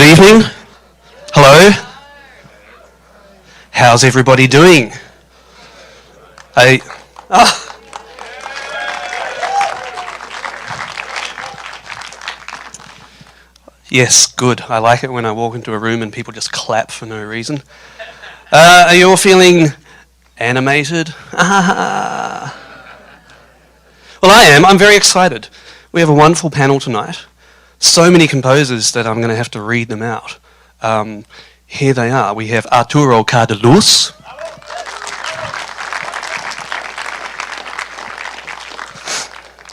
evening. Hello. How's everybody doing? Yes, good. I like it when I walk into a room and people just clap for no reason. Are you all feeling animated? Well, I am. I'm very excited. We have a wonderful panel tonight. So many composers that I'm going to have to read them out. Here they are. We have Arturo Cardeluz.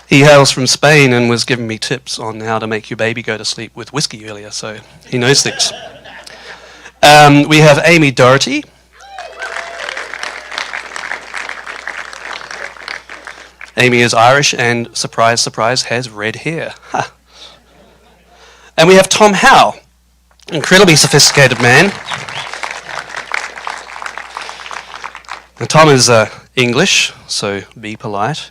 He hails from Spain and was giving me tips on how to make your baby go to sleep with whiskey earlier, so he knows things. We have Amy Dougherty. Amy is Irish and, surprise, surprise, has red hair. And we have Tom Howe, incredibly sophisticated man. Now, Tom is English, so be polite.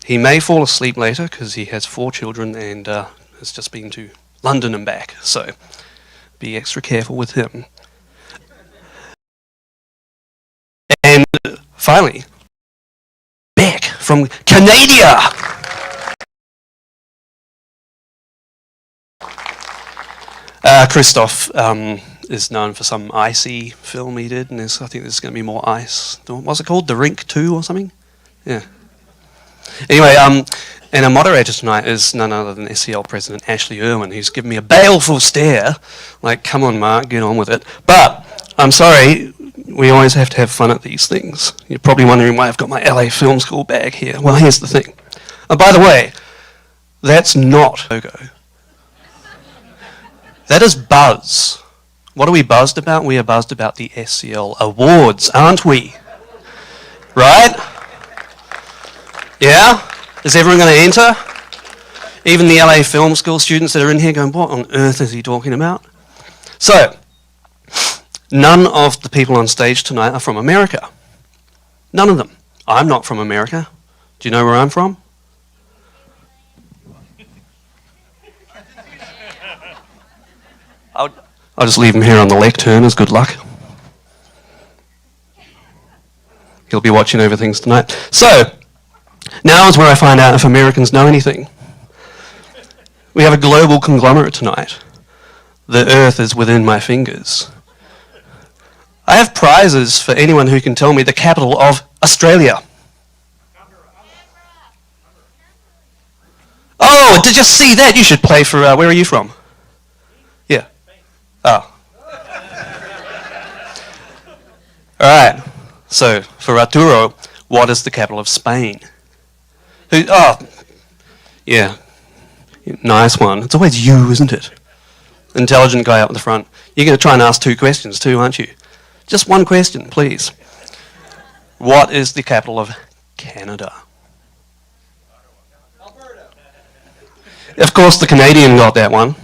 He may fall asleep later because he has 4 children and has just been to London and back, so be extra careful with him. And finally, Beck from Canada. Christoph is known for some icy film he did, and I think there's going to be more ice. What's it called? The Rink 2 or something? Yeah. Anyway, and our moderator tonight is none other than SCL President Ashley Irwin, who's given me a baleful stare, like, come on, Mark, get on with it. But, I'm sorry, we always have to have fun at these things. You're probably wondering why I've got my LA Film School bag here. Well, here's the thing. By the way, that's not logo. That is buzz. What are we buzzed about? We are buzzed about the SCL Awards, aren't we? Right? Yeah? Is everyone going to enter? Even the LA Film School students that are in here going, what on earth is he talking about? So, none of the people on stage tonight are from America. None of them. I'm not from America. Do you know where I'm from? I'll just leave him here on the lectern as good luck. He'll be watching over things tonight. So, now is where I find out if Americans know anything. We have a global conglomerate tonight. The earth is within my fingers. I have prizes for anyone who can tell me the capital of Australia. Oh, did you see that? You should play for, where are you from? Yeah. Oh. Alright, so for Arturo, what is the capital of Spain? Oh, yeah, nice one. It's always you, isn't it? Intelligent guy up in the front. You're going to try and ask 2 questions too, aren't you? Just one question, please. What is the capital of Canada? Alberta. Of course, the Canadian got that one.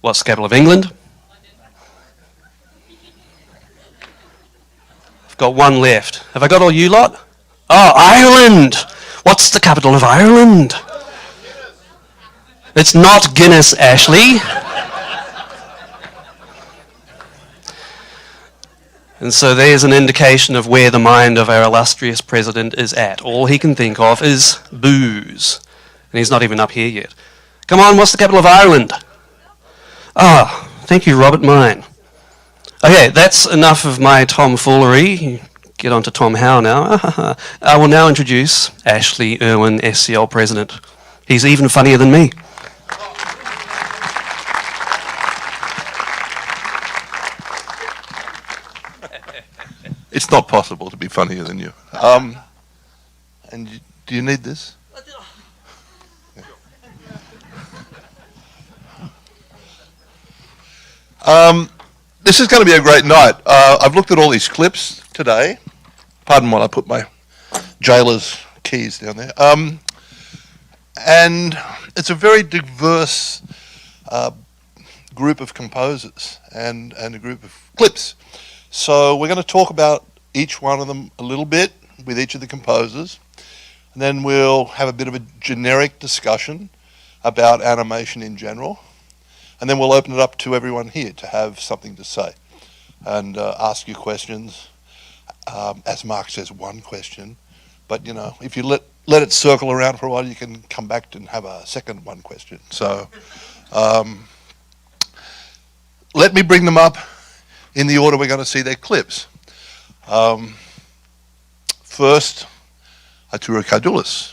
What's the capital of England? I've got one left. Have I got all you lot? Oh, Ireland! What's the capital of Ireland? It's not Guinness, Ashley. And so there's an indication of where the mind of our illustrious president is at. All he can think of is booze. And he's not even up here yet. Come on, what's the capital of Ireland? Ah, thank you, Robert Mine. Okay, that's enough of my tomfoolery. Get on to Tom Howe now. I will now introduce Ashley Irwin, SCL President. He's even funnier than me. It's not possible to be funnier than you. And do you need this? This is going to be a great night. I've looked at all these clips today. Pardon while I put my jailer's keys down there. And it's a very diverse group of composers and a group of clips. So we're going to talk about each one of them a little bit with each of the composers. And then we'll have a bit of a generic discussion about animation in general, and then we'll open it up to everyone here to have something to say and ask you questions. As Mark says, one question, but you know, if you let it circle around for a while, you can come back and have a second one question. So let me bring them up in the order we're going to see their clips. First, Arturo Cardulis.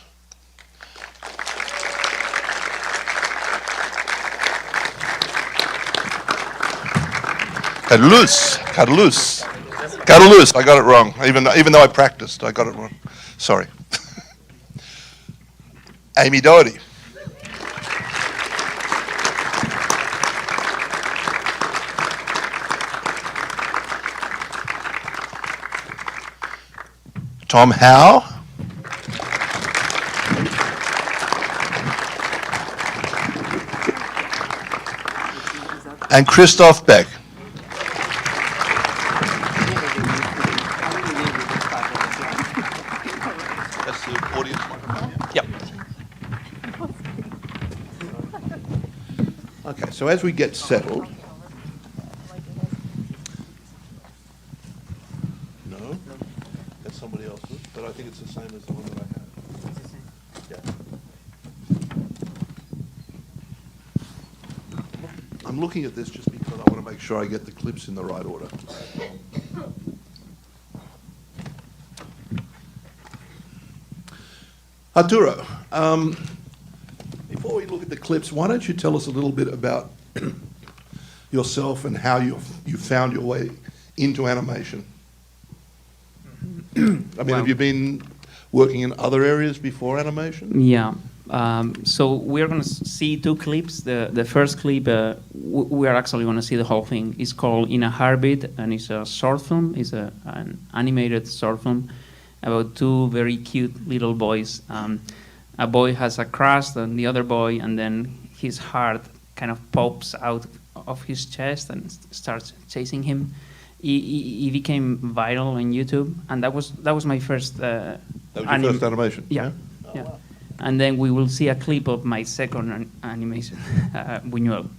Cardulis. I got it wrong. Even though I practiced, I got it wrong. Sorry. Amy Dougherty. Tom Howe. And Christoph Beck. That's the audience microphone? Yep. Okay, so as we get settled. No, that's somebody else's, but I think it's the same as the one that I had. Yeah. I'm looking at this just because I want to make sure I get the clips in the right order. Arturo, before we look at the clips, why don't you tell us a little bit about yourself and how you found your way into animation? I mean, have you been working in other areas before animation? Yeah. So we're going to see two clips. The first clip, we are actually going to see the whole thing. It's called In a Heartbeat, and it's a short film. It's an animated short film about two very cute little boys. A boy has a crush on the other boy, and then his heart kind of pops out of his chest and starts chasing him. He became viral on YouTube, and that was my first. That was your first animation? Yeah. Oh, Yeah. wow. And then we will see a clip of my second animation, Buñuel.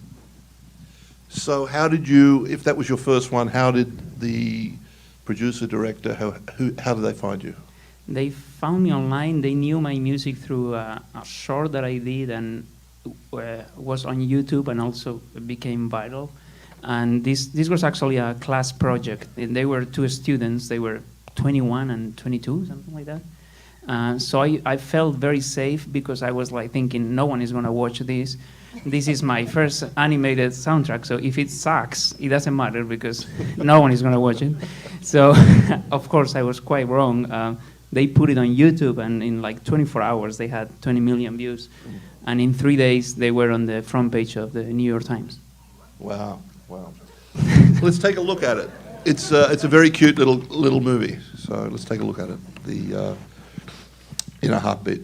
So how did you, if that was your first one, how did the producer, director, how did they find you? They found me online. They knew my music through a short that I did and was on YouTube and also became viral. And this was actually a class project. And they were two students. They were 21 and 22, something like that. So I felt very safe because I was like thinking, no one is going to watch this. This is my first animated soundtrack, so if it sucks, it doesn't matter because no one is going to watch it. So, of course, I was quite wrong. They put it on YouTube, and in like 24 hours, they had 20 million views. And in 3 days, they were on the front page of the New York Times. Wow, wow. Let's take a look at it. It's a very cute little movie, so let's take a look at it. The In a Heartbeat.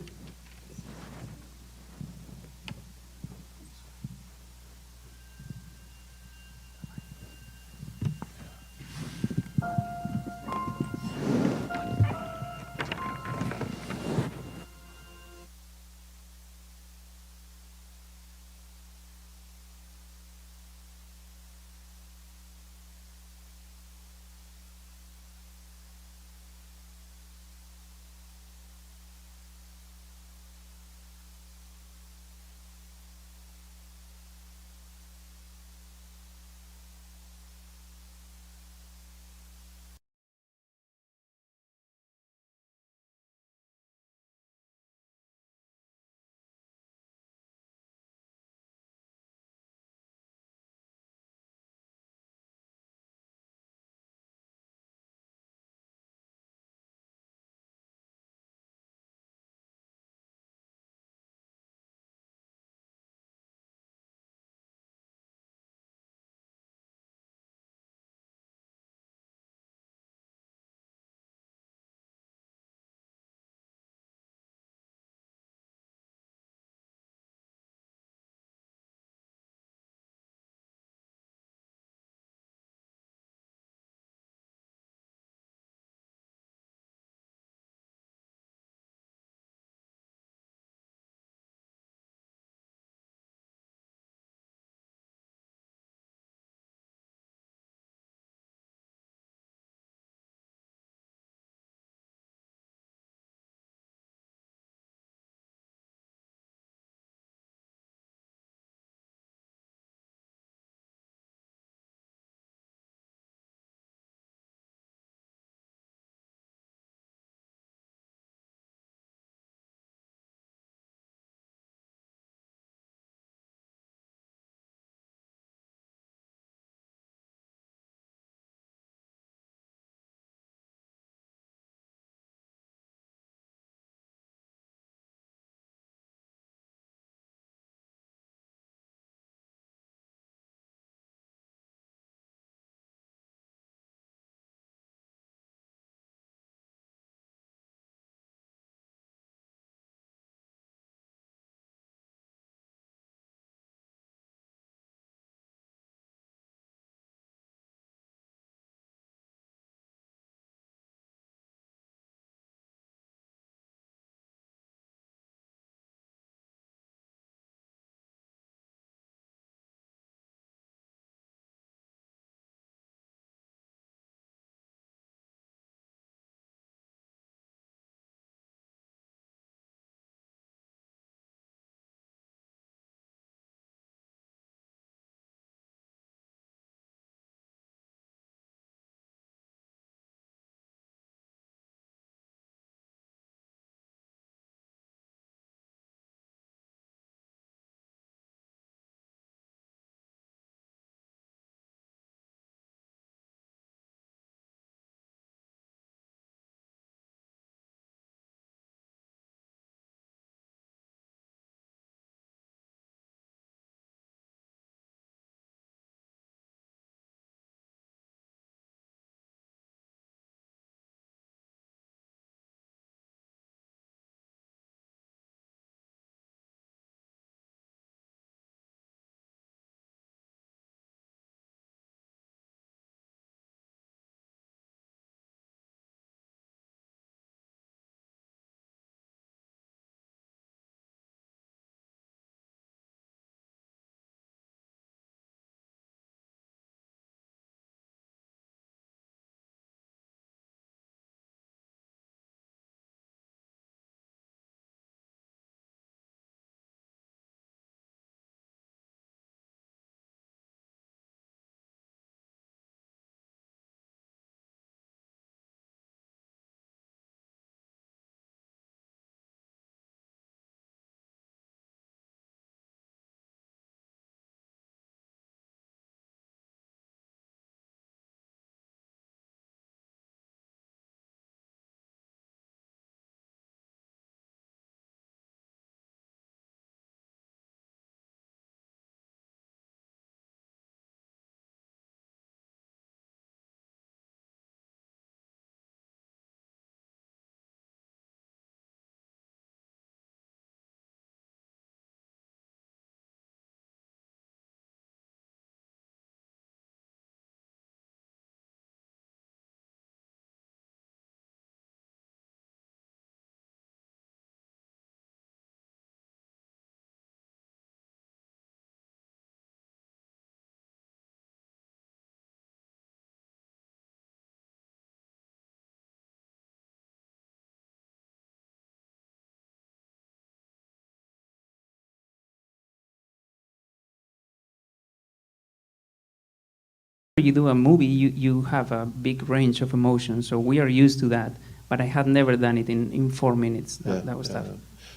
you do a movie, you have a big range of emotions, so we are used to that. But I had never done it in 4 minutes. That was tough.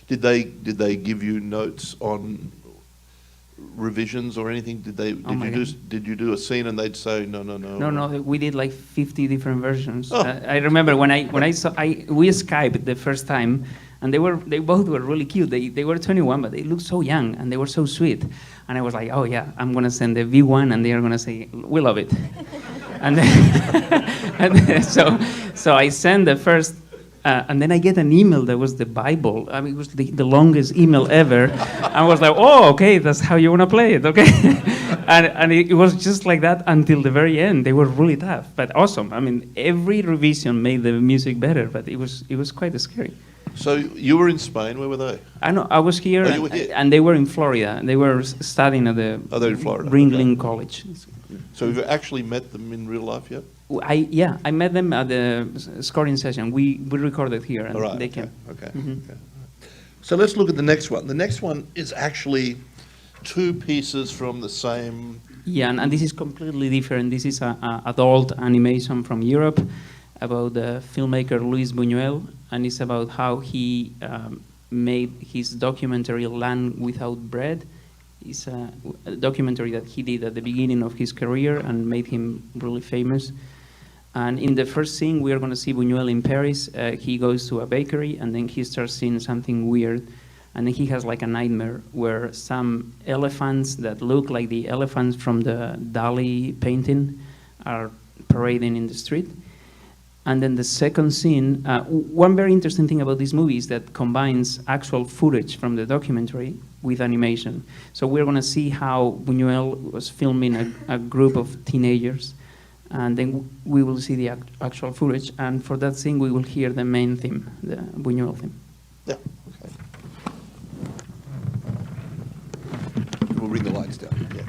Did they give you notes on revisions or anything? Did you do a scene and they'd say no? No, we did like 50 different versions. Oh. I remember when we Skyped the first time, and they both were really cute. They were 21, but they looked so young and they were so sweet. And I was like, oh yeah, I'm gonna send the V1, and they are gonna say we love it. and then, so I sent the first. And then I get an email that was the Bible. I mean, it was the longest email ever. I was like, oh, okay, that's how you want to play it, okay? and it was just like that until the very end. They were really tough, but awesome. I mean, every revision made the music better, but it was quite scary. So you were in Spain. Where were they? I know. I was here, you were here. And they were in Florida. They were studying at the they're in Florida. Ringling College. So have you actually met them in real life yet? I met them at the scoring session. We recorded here, and they came. Okay. Mm-hmm. Okay. So let's look at the next one. The next one is actually two pieces from the same. Yeah, and this is completely different. This is a adult animation from Europe about the filmmaker Luis Buñuel, and it's about how he made his documentary Land Without Bread. It's a documentary that he did at the beginning of his career and made him really famous. And in the first scene, we are going to see Buñuel in Paris. He goes to a bakery, and then he starts seeing something weird. And then he has like a nightmare where some elephants that look like the elephants from the Dali painting are parading in the street. And then the second scene, one very interesting thing about this movie is that combines actual footage from the documentary with animation. So we're going to see how Buñuel was filming a group of teenagers, and then we will see the actual footage. And for that scene, we will hear the main theme, the Buñuel theme. Yeah. Okay. We'll bring the lights down. Yeah.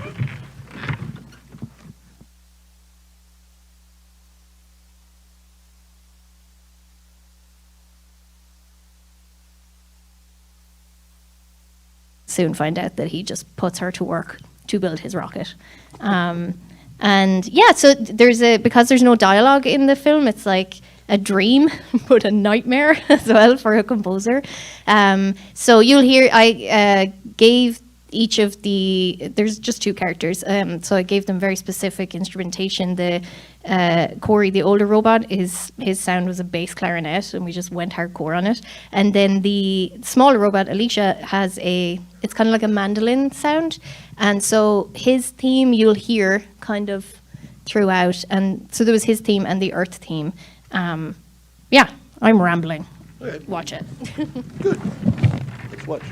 Soon find out that he just puts her to work to build his rocket. And yeah, so because there's no dialogue in the film, it's like a dream, but a nightmare as well for a composer. So you'll hear, I gave each of there's just two characters, so I gave them very specific instrumentation. Corey, the older robot, his sound was a bass clarinet, and we just went hardcore on it. And then the smaller robot, Alicia, it's kind of like a mandolin sound. And so his theme you'll hear kind of throughout. And so there was his theme and the Earth theme. Yeah, I'm rambling. Okay. Watch it. Good. Let's watch.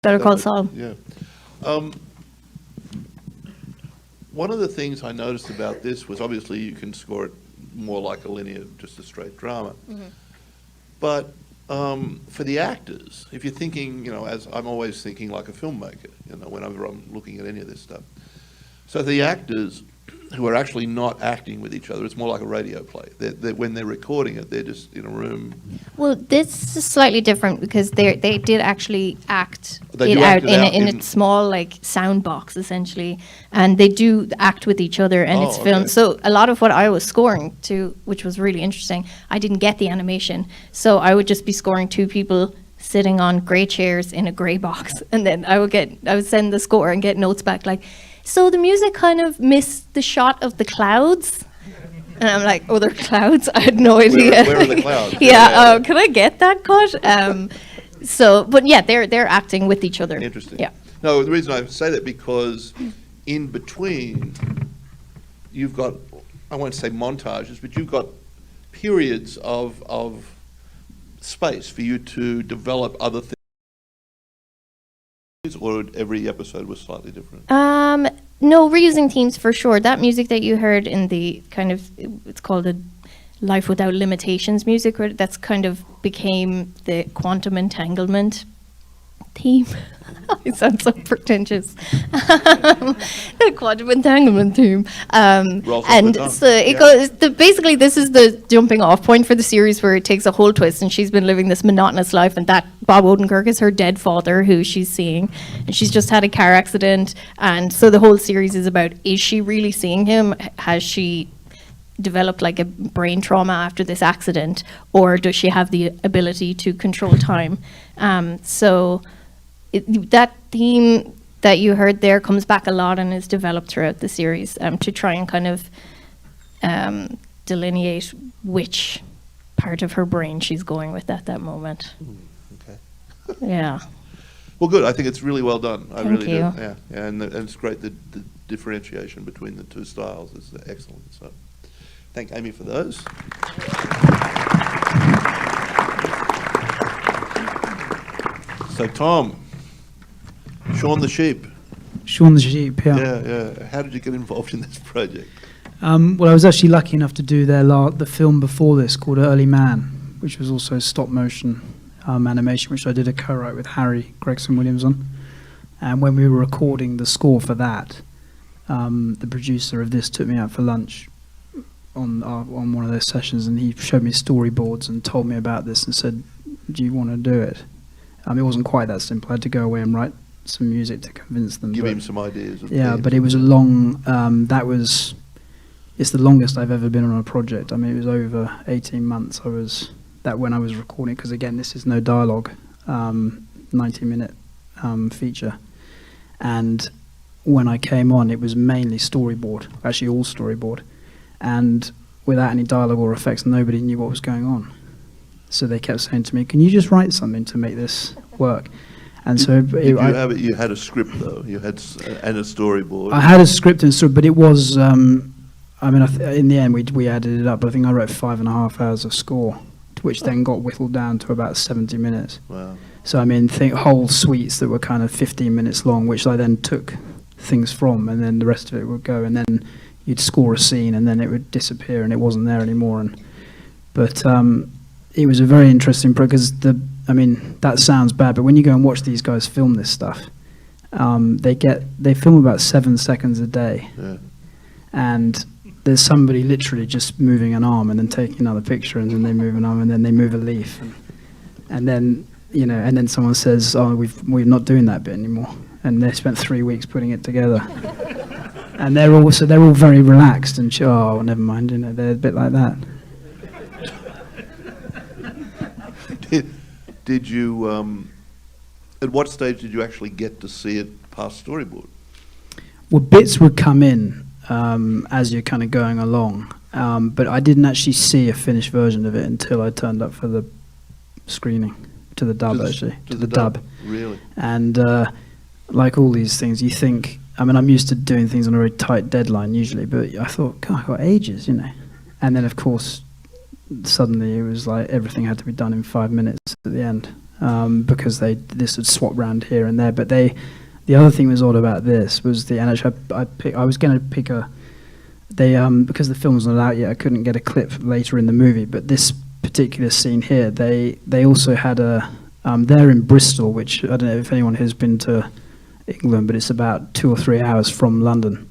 Better Call Saul. Yeah. One of the things I noticed about this was obviously you can score it more like a linear, just a straight drama. But for the actors, if you're thinking, you know, as I'm always thinking like a filmmaker, you know, whenever I'm looking at any of this stuff. So the actors who are actually not acting with each other, it's more like a radio play. When they're recording it, they're just in a room. Well, this is slightly different because they did actually act They it do act out it out in in- a small like sound box essentially, and they do act with each other, and it's filmed. Okay. So a lot of what I was scoring to, which was really interesting, I didn't get the animation, so I would just be scoring two people sitting on grey chairs in a grey box, and then I would send the score and get notes back like, so the music kind of missed the shot of the clouds. And I'm like, oh, they're clouds? I had no idea. Where are the clouds? Yeah, can I get that cut? But yeah, they're acting with each other. Interesting. Yeah. No, the reason I say that because in between, you've got, I won't say montages, but you've got periods of space for you to develop other things. Or every episode was slightly different? No, reusing themes for sure. That music that you heard in the kind of, it's called a Life Without Limitations music, where that's kind of became the quantum entanglement theme. I sound so pretentious. The quantum entanglement theme. Rolls off the And tongue. so it Yeah. goes, basically this is the jumping off point for the series where it takes a whole twist, and she's been living this monotonous life, and that Bob Odenkirk is her dead father who she's seeing, and she's just had a car accident, and so the whole series is about, is she really seeing him? Has she developed like a brain trauma after this accident, or does she have the ability to control time? That theme that you heard there comes back a lot and is developed throughout the series to try and kind of delineate which part of her brain she's going with at that moment. Okay. Yeah. Well, good. I think it's really well done. I Thank really you. do. Yeah, and it's great. The differentiation between the two styles is excellent. So, thank Amy for those. So, Tom, Shaun the Sheep. Shaun the Sheep, yeah. Yeah. How did you get involved in this project? Well, I was actually lucky enough to do the film before this called Early Man, which was also stop motion animation, which I did a co-write with Harry Gregson Williams on. And when we were recording the score for that, the producer of this took me out for lunch on one of those sessions, and he showed me storyboards and told me about this and said, "Do you want to do it?" It wasn't quite that simple. I had to go away and write some music to convince them. Give but- him some ideas. Of Yeah, themes. but it was a long. It's the longest I've ever been on a project. I mean, it was over 18 months. When I was recording, because again, this is no dialogue, 90-minute feature, and when I came on, it was mainly storyboard, actually all storyboard, and without any dialogue or effects, nobody knew what was going on. So they kept saying to me, "Can you just write something to make this work?" And so You had a script though. You had and a storyboard. I had a script and but it was. In the end, we added it up. But I think I wrote 5.5 hours of score, which then got whittled down to about 70 minutes. Wow. So I mean, whole suites that were kind of 15 minutes long, which I then took things from, and then the rest of it would go, and then you'd score a scene, and then it would disappear, and it wasn't there anymore. But it was a very interesting because that sounds bad, but when you go and watch these guys film this stuff, they film about 7 seconds a day, Yeah. and there's somebody literally just moving an arm and then taking another picture, and then they move an arm, and then they move a leaf, and then and then someone says, "Oh, we're not doing that bit anymore," and they spent 3 weeks putting it together, and they're all very relaxed and oh, never mind, they're a bit like that. Did you? At what stage did you actually get to see it past storyboard? Well, bits would come in as you're kind of going along, but I didn't actually see a finished version of it until I turned up for the screening, to the dub. To the dub. Really? And like all these things, you think, I'm used to doing things on a very tight deadline usually, but I thought, God, I've got ages, And then, of course, suddenly it was like everything had to be done in 5 minutes at the end. because this had swapped round here and there. But the other thing that was odd about this was and actually I was going to pick because the film's not out yet, I couldn't get a clip later in the movie. But this particular scene here, they also had they're in Bristol, which I don't know if anyone has been to England, but it's about 2 or 3 hours from London.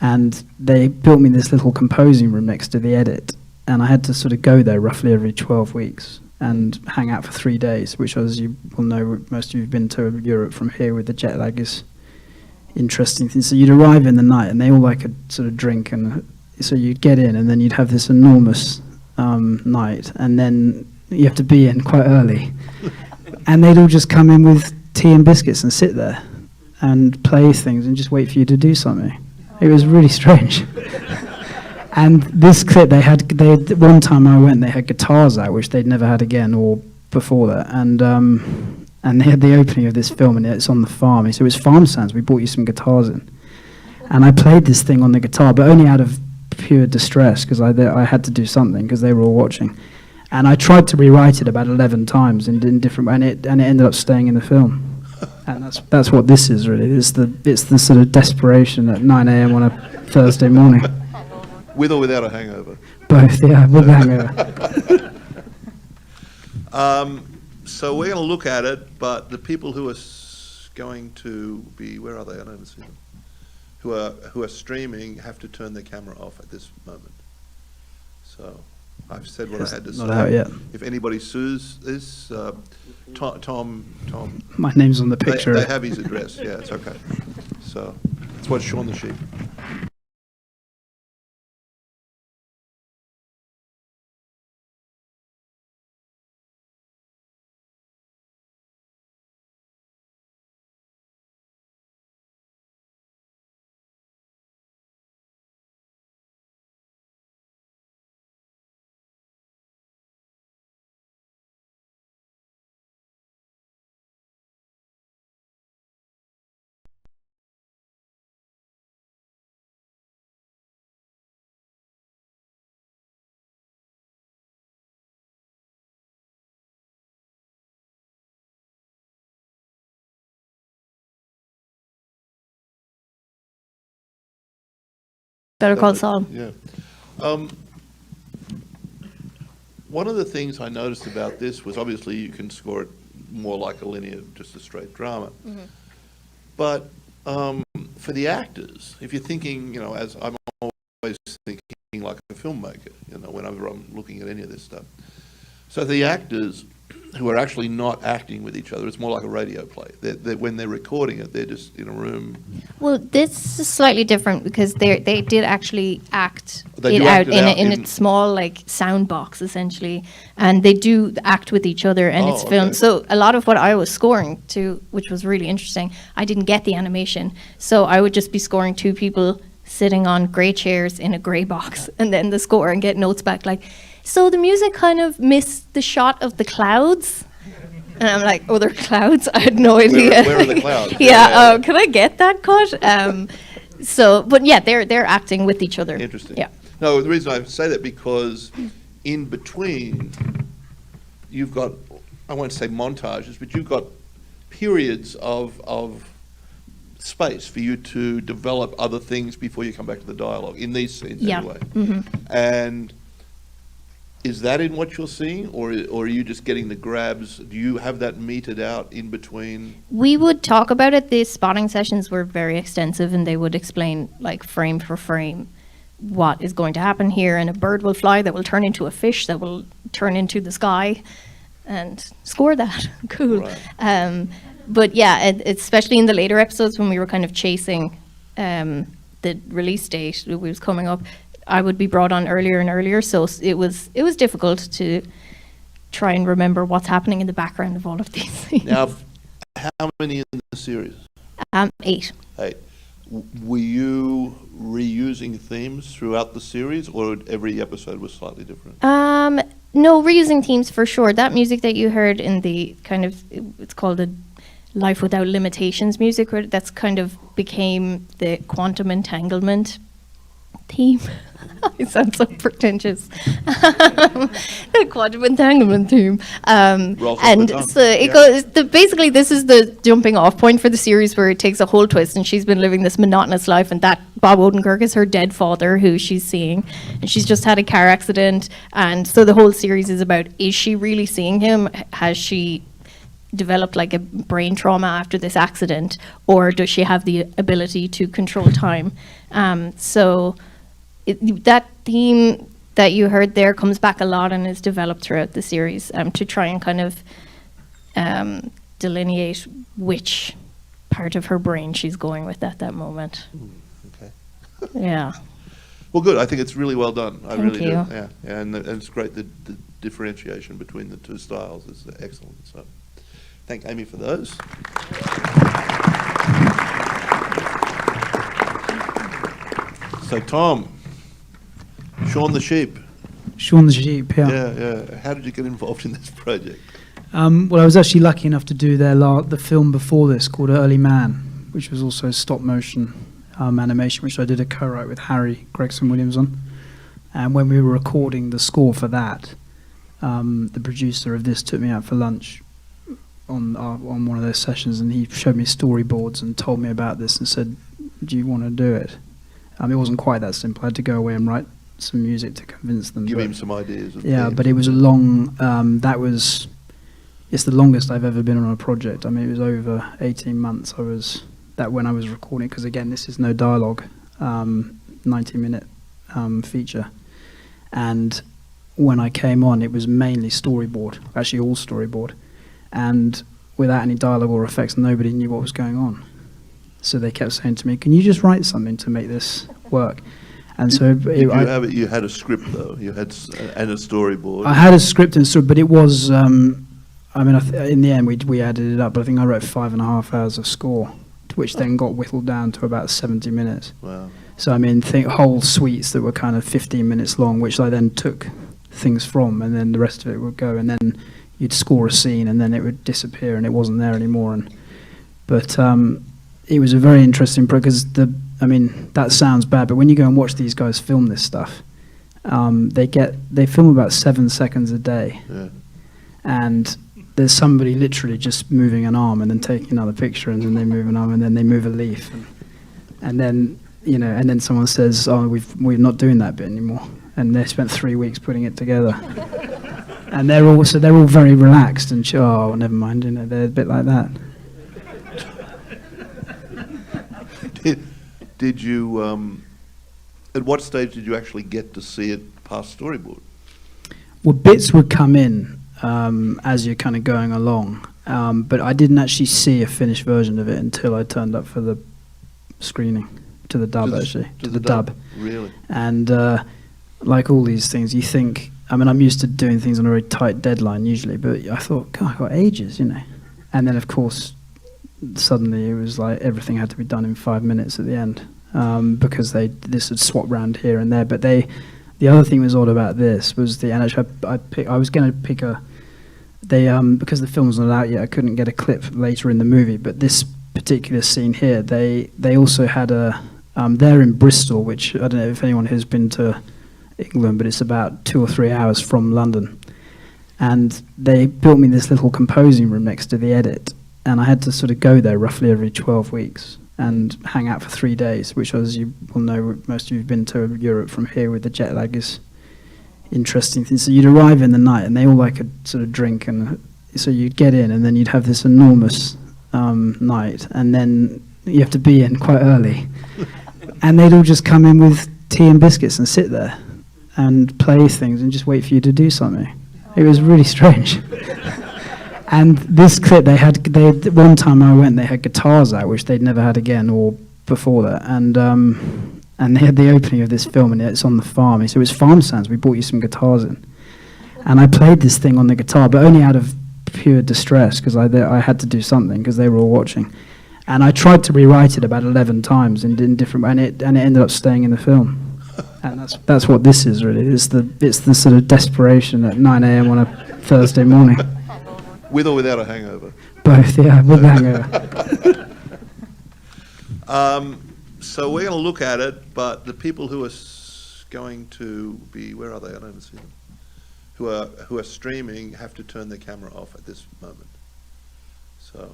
And they built me this little composing room next to the edit, and I had to sort of go there roughly every 12 weeks and hang out for 3 days, which, as you will know, most of you have been to Europe from here with the jet lag, is interesting thing. So you'd arrive in the night, and they all like a sort of drink, and so you'd get in, and then you'd have this enormous night, and then you have to be in quite early. And they'd all just come in with tea and biscuits and sit there and play things and just wait for you to do something. It was really strange. And this clip, they had one time I went, they had guitars out, which they'd never had again or before that. And they had the opening of this film, and it's on the farm. He said, it was farm sounds, we brought you some guitars in. And I played this thing on the guitar, but only out of pure distress, because I had to do something, because they were all watching. And I tried to rewrite it about 11 times in different, and it ended up staying in the film. And that's what this is really. It's the sort of desperation at 9 a.m. on a Thursday morning. With or without a hangover? Both, yeah, with a hangover. So we're going to look at it, but the people who are going to be, where are they? I don't see them. Who are streaming have to turn their camera off at this moment. So I've said what I had to say. Not out yet. If anybody sues this, Tom. My name's on the picture. They have his address. Yeah, it's okay. So let's watch Shaun the Sheep. Better Call Saul. Yeah. One of the things I noticed about this was obviously you can score it more like a linear, just a straight drama. Mm-hmm. But for the actors, if you're thinking, as I'm always thinking like a filmmaker, whenever I'm looking at any of this stuff. So the actors who are actually not acting with each other, it's more like a radio play. When they're recording it, they're just in a room. Well, this is slightly different because they did actually act They it do out act it in out a small sound box essentially, and they do act with each other, and it's filmed. Okay. So a lot of what I was scoring to, which was really interesting, I didn't get the animation, so I would just be scoring two people sitting on grey chairs in a grey box, and then the score and get notes back like, so the music kind of missed the shot of the clouds. And I'm like, oh, they're clouds? I had no idea. Where are the clouds? Yeah, can I get that cut? But yeah, they're acting with each other. Interesting. Yeah. No, the reason I say that because in between, you've got, I won't say montages, but you've got periods of space for you to develop other things before you come back to the dialogue, in these scenes anyway. Mm-hmm. And is that in what you're seeing, or are you just getting the grabs? Do you have that meted out in between? We would talk about it. The spotting sessions were very extensive, and they would explain, frame for frame, what is going to happen here. And a bird will fly that will turn into a fish that will turn into the sky, and score that. Cool. Right. But yeah, especially in the later episodes when we were kind of chasing the release date that was coming up, I would be brought on earlier and earlier, so it was difficult to try and remember what's happening in the background of all of these things. Now, how many in the series? 8. 8. Were you reusing themes throughout the series, or every episode was slightly different? No, reusing themes for sure. That music that you heard in the it's called a Life Without Limitations music, that's kind of became the quantum entanglement theme. I sound so pretentious. The quadruple entanglement theme. Rolls off the And tongue. so it Yeah. goes, basically this is the jumping off point for the series where it takes a whole twist, and she's been living this monotonous life, and that Bob Odenkirk is her dead father who she's seeing, and she's just had a car accident, and so the whole series is about, is she really seeing him? Has she developed like a brain trauma after this accident, or does she have the ability to control time? So that theme that you heard there comes back a lot and is developed throughout the series to try and kind of delineate which part of her brain she's going with at that moment. Okay. Yeah. Well, good. I think it's really well done. I Thank really you. do. Yeah, and it's great. The differentiation between the two styles is excellent. So, thank Amy for those. So, Tom, Shaun the Sheep. Shaun the Sheep, yeah. Yeah. How did you get involved in this project? Well, I was actually lucky enough to do the film before this called Early Man, which was also stop motion animation, which I did a co-write with Harry Gregson Williams on. And when we were recording the score for that, the producer of this took me out for lunch on one of those sessions, and he showed me storyboards and told me about this and said, "Do you want to do it?" It wasn't quite that simple. I had to go away and write some music to convince them. Give but- him some ideas. Of Yeah, themes. but it was a long. It's the longest I've ever been on a project. I mean, it was over 18 months. When I was recording, because again, this is no dialogue, 90-minute feature, and when I came on, it was mainly storyboard, actually all storyboard, and without any dialogue or effects, nobody knew what was going on. So they kept saying to me, "Can you just write something to make this work?" And so Did you have it? You had a script though. You had and a storyboard. I had a script and stuff, but it was. In the end, we added it up. But I think I wrote 5.5 hours of score, which then got whittled down to about 70 minutes. Wow. So I mean, think whole suites that were kind of 15 minutes long, which I then took things from, and then the rest of it would go, and then you'd score a scene, and then it would disappear, and it wasn't there anymore. But it was a very interesting because that sounds bad, but when you go and watch these guys film this stuff, they film about 7 seconds a day, Yeah. and there's somebody literally just moving an arm and then taking another picture, and then they move an arm, and then they move a leaf, and then and then someone says, "Oh, we're not doing that bit anymore," and they spent 3 weeks putting it together, and they're all very relaxed and oh, never mind, they're a bit like that. Did you? At what stage did you actually get to see it past storyboard? Well, bits would come in as you're kind of going along, but I didn't actually see a finished version of it until I turned up for the screening, to the dub. To the dub. Really? And like all these things, you think, I'm used to doing things on a very tight deadline usually, but I thought, God, I've got ages, And then, of course, suddenly it was like everything had to be done in 5 minutes at the end, because this had swapped round here and there. But the other thing that was odd about this was and actually I was going to pick because the film wasn't out yet, I couldn't get a clip later in the movie, but this particular scene here, they also had they're in Bristol, which I don't know if anyone has been to England, but it's about 2 or 3 hours from London. And they built me this little composing room next to the edit, and I had to sort of go there roughly every 12 weeks and hang out for 3 days, which, as you will know, most of you have been to Europe from here with the jet lag, is interesting thing. So you'd arrive in the night, and they all like a sort of drink, and so you'd get in, and then you'd have this enormous night, and then you have to be in quite early. And they'd all just come in with tea and biscuits and sit there and play things and just wait for you to do something. It was really strange. And this clip, they one time I went, they had guitars out, which they'd never had again or before that. And they had the opening of this film, and it's on the farm. So it was farm sounds. We brought you some guitars in. And I played this thing on the guitar, but only out of pure distress, because I had to do something, because they were all watching. And I tried to rewrite it about 11 times in different, and it ended up staying in the film. And that's what this is really. It's the sort of desperation at 9 a.m. on a Thursday morning. With or without a hangover? Both, yeah, with the hangover. So we're going to look at it, but the people who are going to be, where are they? I don't even see them. Who are streaming have to turn their camera off at this moment. So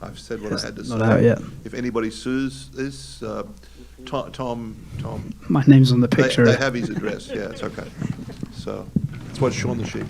I've said what I had to say. Not out yet. If anybody sues this, Tom. My name's on the picture. They have his address. Yeah, it's okay. So let's watch Shaun the Sheep.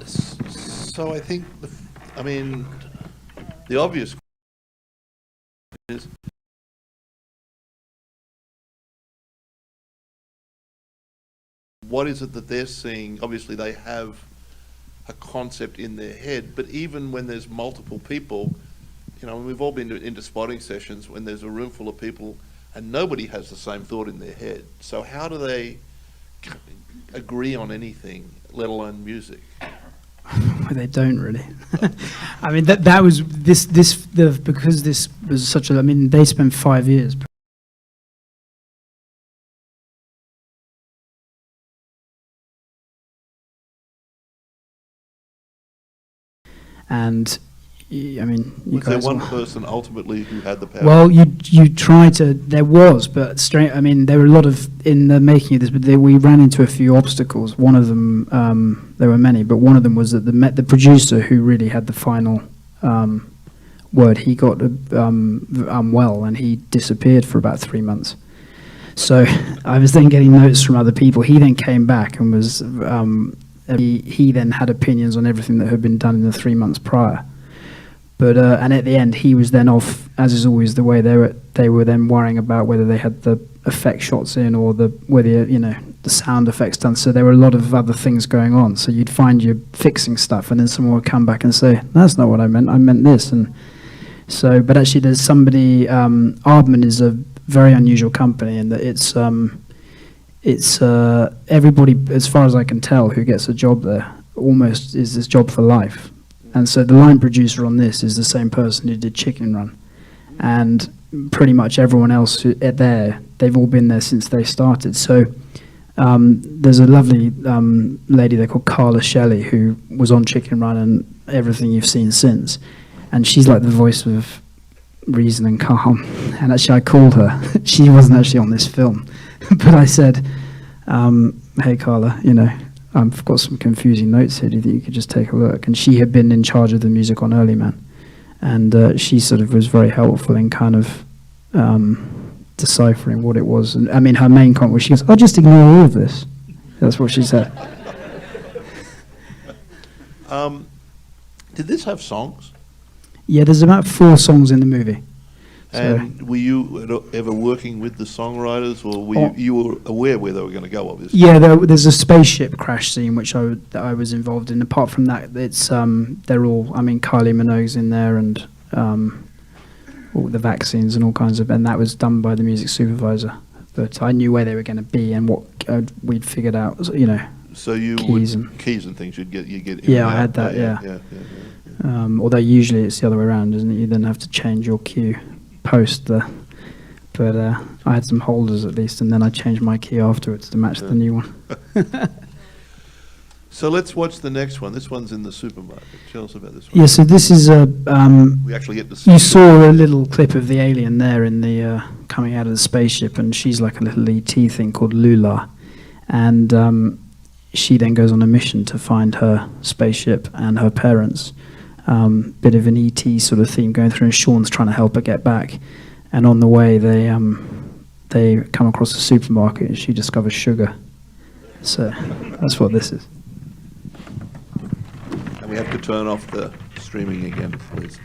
So I think, the obvious question is, what is it that they're seeing? Obviously they have a concept in their head, but even when there's multiple people, we've all been into spotting sessions when there's a room full of people and nobody has the same thought in their head. So how do they agree on anything, let alone music? Well, they don't really. I mean, that was because this was such a. I mean, they spent 5 years. And I mean, was there one person ultimately who had the power? Well, you try to. There was, but straight. I mean, there were a lot of in the making of this, but we ran into a few obstacles. One of them, there were many, but one of them was that the producer who really had the final word, he got unwell and he disappeared for about 3 months. So I was then getting notes from other people. He then came back and was he then had opinions on everything that had been done in the 3 months prior. But and at the end, he was then off, as is always the way. They were then worrying about whether they had the effect shots in or whether the sound effects done. So there were a lot of other things going on. So you'd find you're fixing stuff, and then someone would come back and say, "That's not what I meant. I meant this." And so, but actually, there's somebody. Aardman is a very unusual company in that it's everybody, as far as I can tell, who gets a job there almost is this job for life. And so the line producer on this is the same person who did Chicken Run. And pretty much everyone else they've all been there since they started. So there's a lovely lady there called Carla Shelly who was on Chicken Run and everything you've seen since. And she's like the voice of reason and calm. And actually I called her. She wasn't actually on this film. But I said, hey Carla, I've got some confusing notes here. Do you think you could just take a look? And she had been in charge of the music on Early Man. And she sort of was very helpful in kind of deciphering what it was. And I mean, her main comment was, she goes, "I'll just ignore all of this." That's what she said. Did this have songs? Yeah, there's about 4 songs in the movie. And were you ever working with the songwriters, or you were aware where they were going to go, obviously? Yeah, there's a spaceship crash scene which I was involved in. Apart from that, it's they're all. I mean, Kylie Minogue's in there, and all the vaccines and all kinds of. And that was done by the music supervisor. But I knew where they were going to be and what we'd figured out. So you keys and things you'd get. Yeah, I had that. Yeah. Although usually it's the other way around, isn't it? You then have to change your cue. But I had some holders at least, and then I changed my key afterwards to match the new one. So let's watch the next one. This one's in the supermarket. Tell us about this one. Yeah, so this is we actually get to see. You saw a little clip of the alien there in the coming out of the spaceship, and she's like a little ET thing called Lula, and she then goes on a mission to find her spaceship and her parents. Bit of an ET sort of theme going through, and Sean's trying to help her get back. And on the way, they come across a supermarket, and she discovers sugar. So that's what this is. And we have to turn off the streaming again, please.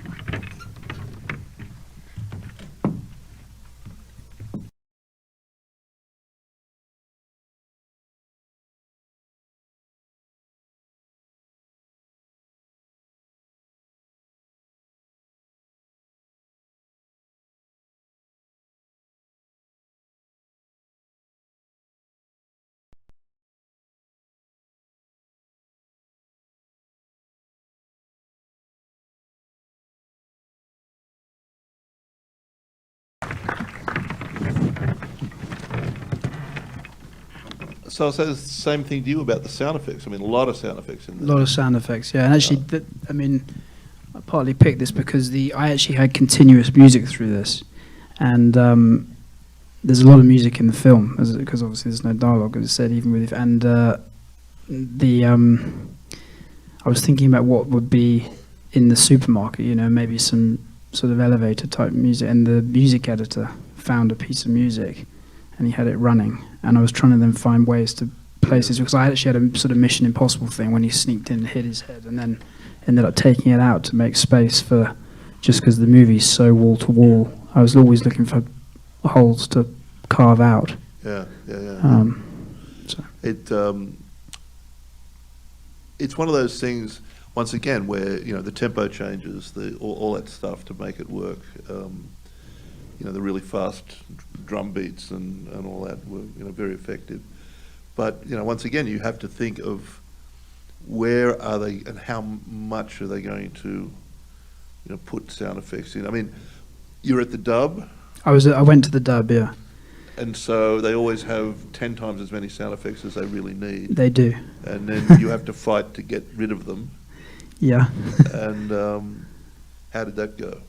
So I'll say the same thing to you about the sound effects. I mean, a lot of sound effects in there. A lot of sound effects, yeah. And actually, I partly picked this because I actually had continuous music through this, and there's a lot of music in the film because obviously there's no dialogue, as I said, even with I was thinking about what would be in the supermarket, maybe some sort of elevator type music, and the music editor found a piece of music and he had it running, and I was trying to then find ways to places, because I actually had a sort of Mission Impossible thing when he sneaked in and hit his head, and then ended up taking it out to make space for, just because the movie's so wall to wall, I was always looking for holes to carve out. Yeah. So. It's one of those things, once again, where the tempo changes, all that stuff to make it work. The really fast drum beats and all that were very effective. But once again, you have to think of where are they and how much are they going to put sound effects in. I mean, you're at the dub. I went to the dub, yeah. And so they always have 10 times as many sound effects as they really need. They do. And then you have to fight to get rid of them. Yeah. And how did that go?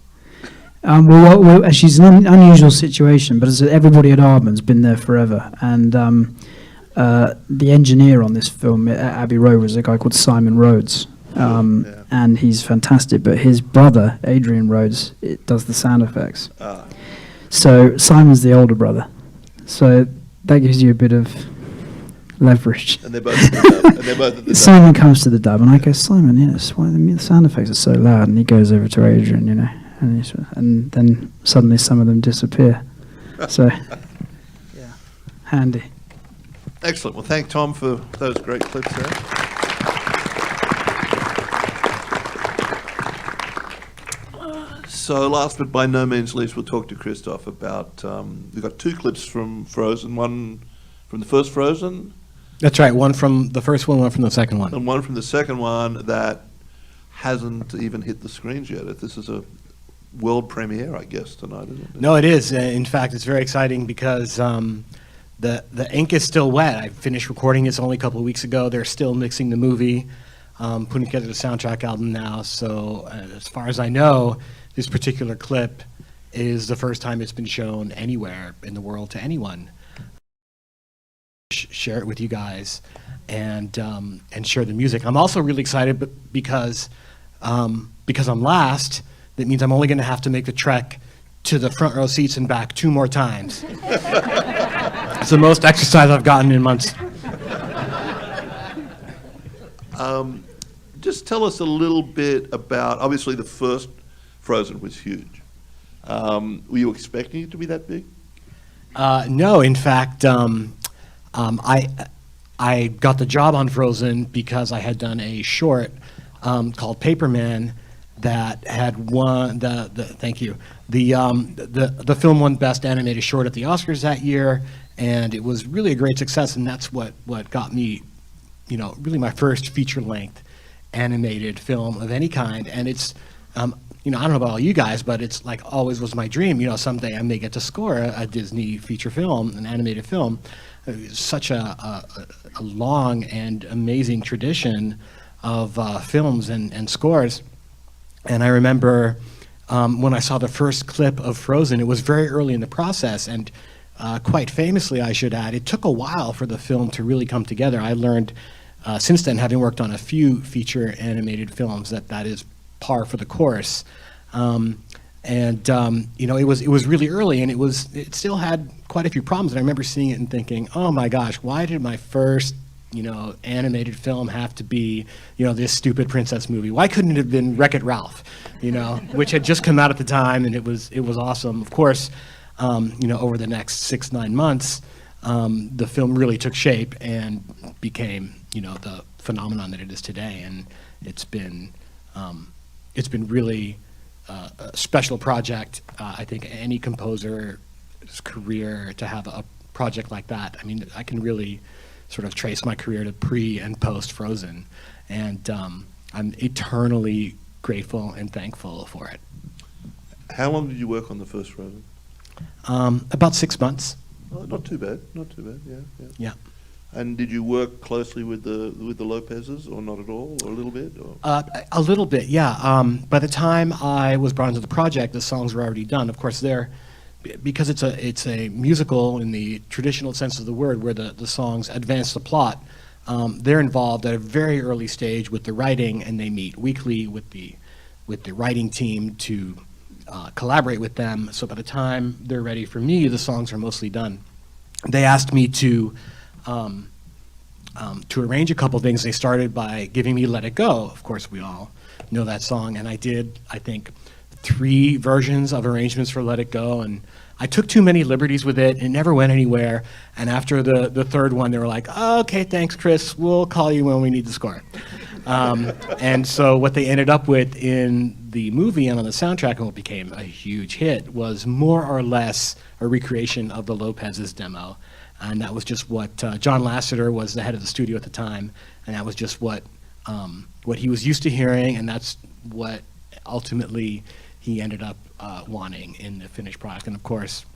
Well, actually, it's an unusual situation, but as I said, everybody at Aardman's been there forever. And the engineer on this film at Abbey Road was a guy called Simon Rhodes. And he's fantastic, but his brother, Adrian Rhodes, does the sound effects. So Simon's the older brother. So that gives you a bit of leverage. And they're both at the dub. Simon comes to the dub, and I go, Simon, yes, why the sound effects are so loud? And he goes over to Adrian, and then suddenly some of them disappear. So, yeah, handy. Excellent. Well, thank Tom for those great clips there. So last but by no means least, we'll talk to Christoph about, we've got 2 clips from Frozen, one from the first Frozen. That's right, one from the first one from the second one. And one from the second one that hasn't even hit the screens yet. This is a world premiere, I guess, tonight, isn't it? No, it is. In fact, it's very exciting because the ink is still wet. I finished recording this only a couple of weeks ago. They're still mixing the movie, putting together the soundtrack album now. So as far as I know, this particular clip is the first time it's been shown anywhere in the world to anyone. Share it with you guys and share the music. I'm also really excited because I'm last. That means I'm only going to have to make the trek to the front row seats and back 2 more times. It's the most exercise I've gotten in months. Just tell us a little bit about, obviously the first Frozen was huge. Were you expecting it to be that big? No, in fact, I got the job on Frozen because I had done a short called Paperman that had won thank you. The film won Best Animated Short at the Oscars that year, and it was really a great success, and that's what got me, really my first feature-length animated film of any kind. And it's, I don't know about all you guys, but it's like always was my dream, someday I may get to score a Disney feature film, an animated film. It's such a long and amazing tradition of films and scores. And I remember when I saw the first clip of Frozen, it was very early in the process, and quite famously, I should add, it took a while for the film to really come together. I learned since then, having worked on a few feature animated films, that is par for the course. You know, it was really early, and it still had quite a few problems. And I remember seeing it and thinking, oh my gosh, why did my first, you know, animated film have to be, you know, this stupid princess movie? Why couldn't it have been Wreck-It Ralph, you know, which had just come out at the time, and it was awesome. Of course, you know, over the next 6-9 months, the film really took shape and became, you know, the phenomenon that it is today. And it's been really a special project. I think any composer's career to have a project like that. I mean, I can really sort of trace my career to pre and post Frozen, and I'm eternally grateful and thankful for it. How long did you work on the first Frozen? About 6 months. Oh, not too bad. Yeah. And did you work closely with the Lopez's, or not at all, or a little bit? Or? A little bit, yeah. By the time I was brought into the project, the songs were already done. Of course, because it's a musical in the traditional sense of the word, where the songs advance the plot. They're involved at a very early stage with the writing, and they meet weekly with the writing team to collaborate with them. So by the time they're ready for me, the songs are mostly done. They asked me to arrange a couple things. They started by giving me Let It Go. Of course, we all know that song, and I did, I think, 3 versions of arrangements for Let It Go, and I took too many liberties with it. It never went anywhere, and after the third one, they were like, oh, okay, thanks, Chris, we'll call you when we need the score. And so what they ended up with in the movie and on the soundtrack, and what became a huge hit, was more or less a recreation of the Lopez's demo. And that was just what John Lasseter was the head of the studio at the time, and that was just what he was used to hearing, and that's what ultimately he ended up wanting in the finished product. And of course,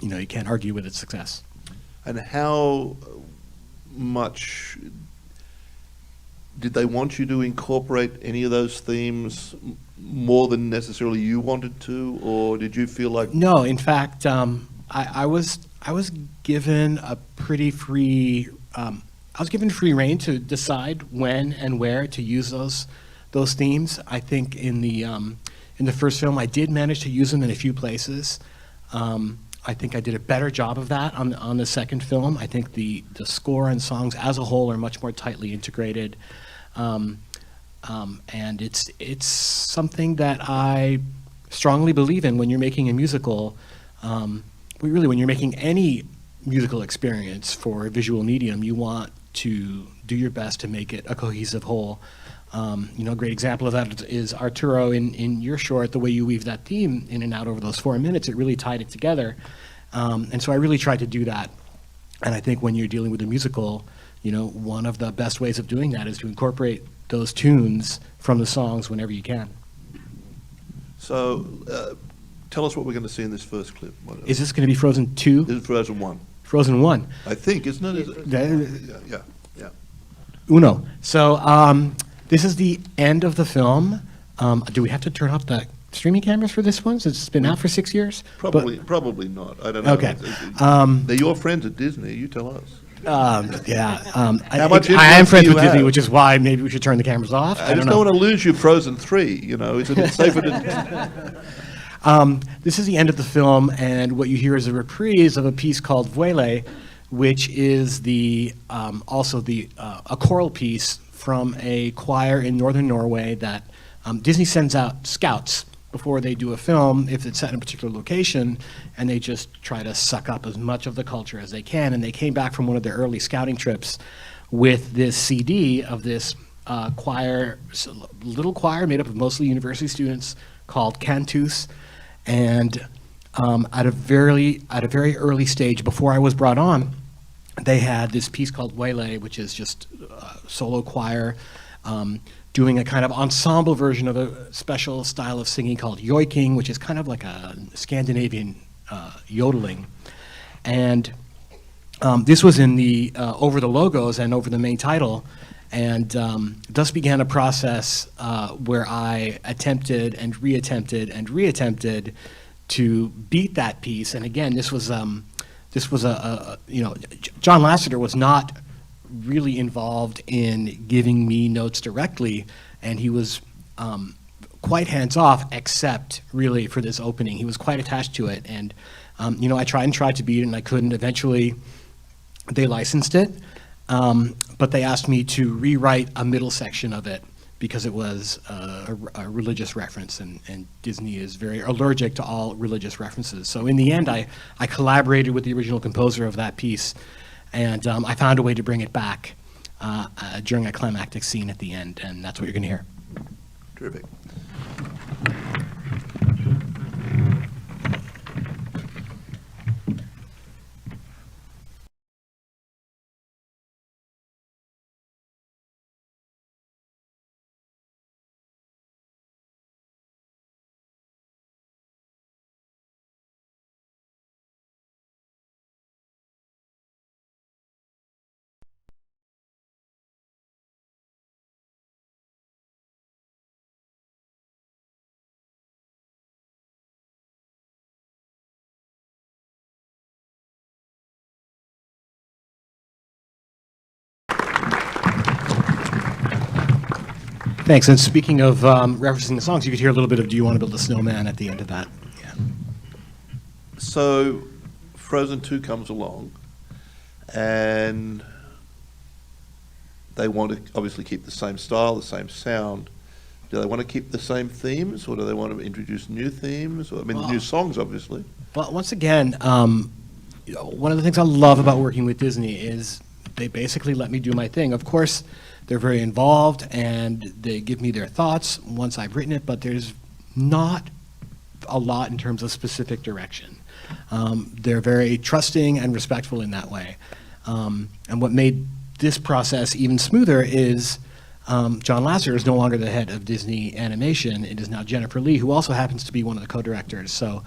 you know, you can't argue with its success. And how much did they want you to incorporate any of those themes more than necessarily you wanted to, or did you feel like? No, in fact, I was given a pretty free. I was given free rein to decide when and where to use those themes. I think in the first film, I did manage to use them in a few places. I think I did a better job of that on the second film. I think the score and songs as a whole are much more tightly integrated. And it's something that I strongly believe in when you're making a musical. Really, when you're making any musical experience for a visual medium, you want to do your best to make it a cohesive whole. You know, a great example of that is Arturo in your short. The way you weave that theme in and out over those 4 minutes, it really tied it together. And so I really tried to do that. And I think when you're dealing with a musical, you know, one of the best ways of doing that is to incorporate those tunes from the songs whenever you can. So, tell us what we're going to see in this first clip. Is this going to be Frozen 2? This is Frozen 1. Frozen 1. I think, isn't it? Yeah. Uno. So, this is the end of the film. Do we have to turn off the streaming cameras for this one, since it's been out for 6 years? Probably not. I don't know. Okay. They're your friends at Disney. You tell us. I influence am friends do you with Disney, have? which is why maybe we should turn the cameras off. I just don't want to lose you Frozen 3, you know. Is it safer to... This is the end of the film, and what you hear is a reprise of a piece called Vuele, which is also a choral piece from a choir in northern Norway that Disney sends out scouts before they do a film, if it's set in a particular location, and they just try to suck up as much of the culture as they can. And they came back from one of their early scouting trips with this CD of this little choir made up of mostly university students called Cantus. And at a very early stage, before I was brought on, they had this piece called Vuele, which is just a solo choir doing a kind of ensemble version of a special style of singing called yoiking, which is kind of like a Scandinavian yodeling. And this was in the over the logos and over the main title, and thus began a process where I attempted and reattempted to beat that piece. And again, this was a John Lasseter was not really involved in giving me notes directly, and he was quite hands-off, except really for this opening. He was quite attached to it, and you know, I tried to beat it, and I couldn't. Eventually, they licensed it, but they asked me to rewrite a middle section of it because it was a religious reference, and Disney is very allergic to all religious references. So in the end, I collaborated with the original composer of that piece, and I found a way to bring it back during a climactic scene at the end, and that's what you're going to hear. Terrific. Thanks. And speaking of referencing the songs, you could hear a little bit of "Do You Want to Build a Snowman" at the end of that. Yeah. So Frozen 2 comes along, and they want to obviously keep the same style, the same sound. Do they want to keep the same themes, or do they want to introduce new themes? Or, I mean, new songs, obviously. Well, once again, you know, one of the things I love about working with Disney is they basically let me do my thing. Of course, they're very involved, and they give me their thoughts once I've written it, but there's not a lot in terms of specific direction. They're very trusting and respectful in that way. And what made this process even smoother is John Lasseter is no longer the head of Disney Animation. It is now Jennifer Lee, who also happens to be one of the co-directors. So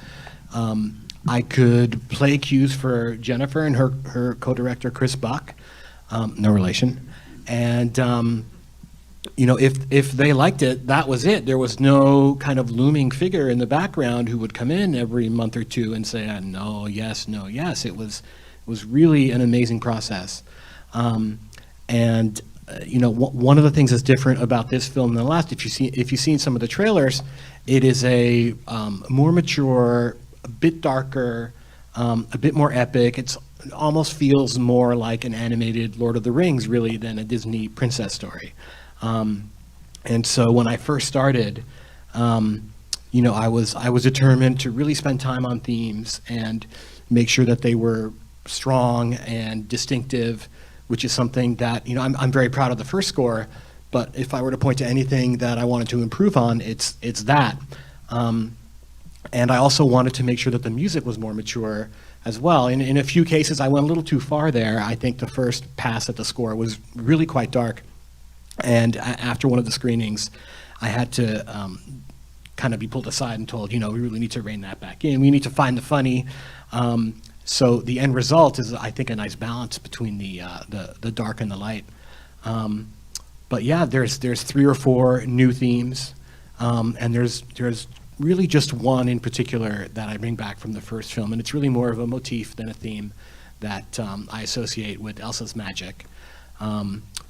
I could play cues for Jennifer and her co-director, Chris Buck, no relation. And you know, if they liked it, that was it. There was no kind of looming figure in the background who would come in every month or two and say, no, yes, no, yes. It was really an amazing process. You know, one of the things that's different about this film than the last, if you've seen some of the trailers, it is a more mature, a bit darker, a bit more epic. It almost feels more like an animated Lord of the Rings, really, than a Disney princess story. And so when I first started, you know, I was determined to really spend time on themes and make sure that they were strong and distinctive, which is something that, you know, I'm very proud of the first score, but if I were to point to anything that I wanted to improve on, it's that. And I also wanted to make sure that the music was more mature as well. In a few cases, I went a little too far there. I think the first pass at the score was really quite dark. And after one of the screenings, I had to kind of be pulled aside and told, you know, we really need to rein that back in. We need to find the funny. So the end result is, I think, a nice balance between the dark and the light. But yeah, there's 3 or 4 new themes, and there's really just one in particular that I bring back from the first film, and it's really more of a motif than a theme that I associate with Elsa's magic.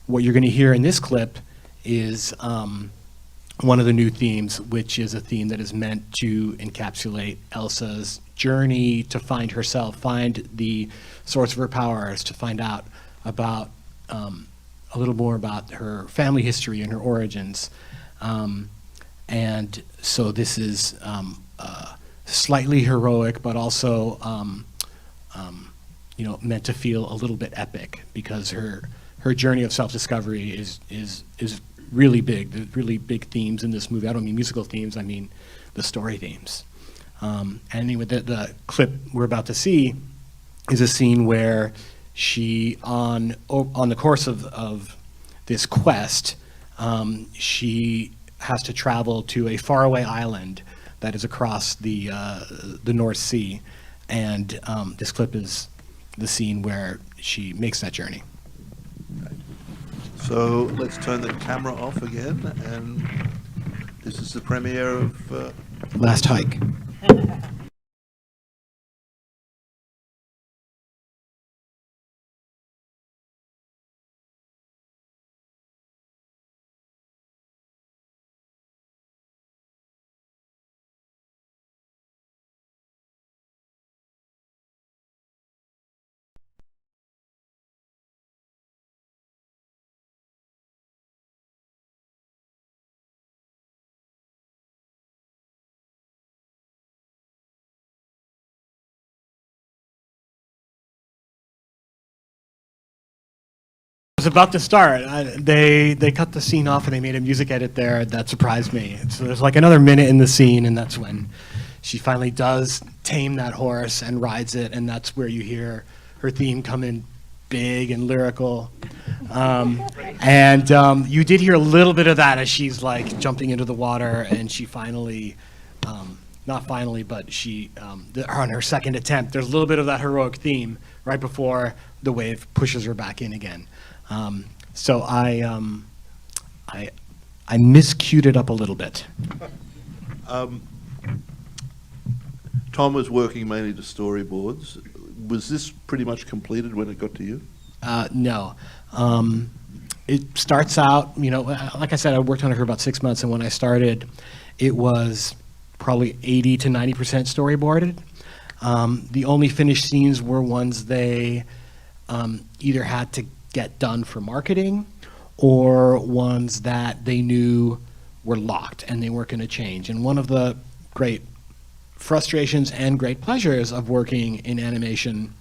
What you're going to hear in this clip is one of the new themes, which is a theme that is meant to encapsulate Elsa's journey to find herself, find the source of her powers, to find out about a little more about her family history and her origins. And so this is slightly heroic, but also you know, meant to feel a little bit epic, because her journey of self-discovery is really big. There's really big themes in this movie. I don't mean musical themes, I mean the story themes. And anyway, the clip we're about to see is a scene where she, on the course of this quest, she has to travel to a faraway island that is across the North Sea. And this clip is the scene where she makes that journey. So let's turn the camera off again, and this is the premiere of Last Hike. was about to start. They cut the scene off and they made a music edit there that surprised me. So there's like another minute in the scene, and that's when she finally does tame that horse and rides it, and that's where you hear her theme come in big and lyrical. You did hear a little bit of that as she's like jumping into the water, and she finally, not finally, but she, on her second attempt, there's a little bit of that heroic theme right before the wave pushes her back in again. So I miscued it up a little bit. Tom was working mainly to storyboards. Was this pretty much completed when it got to you? No. It starts out, like I said, I worked on it for about 6 months, and when I started, it was probably 80 to 90% storyboarded. The only finished scenes were ones they either had to get done for marketing or ones that they knew were locked and they weren't going to change. And one of the great frustrations and great pleasures of working in animation,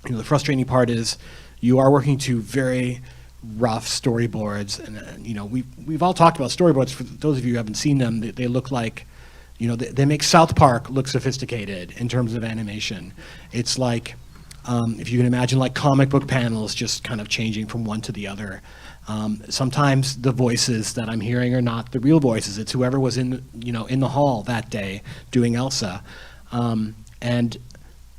the frustrating part is you are working to very rough storyboards, and we've all talked about storyboards. For those of you who haven't seen them, they look like, they make South Park look sophisticated in terms of animation. It's like, if you can imagine, like comic book panels just kind of changing from one to the other. Sometimes the voices that I'm hearing are not the real voices. It's whoever was in the hall that day doing Elsa. And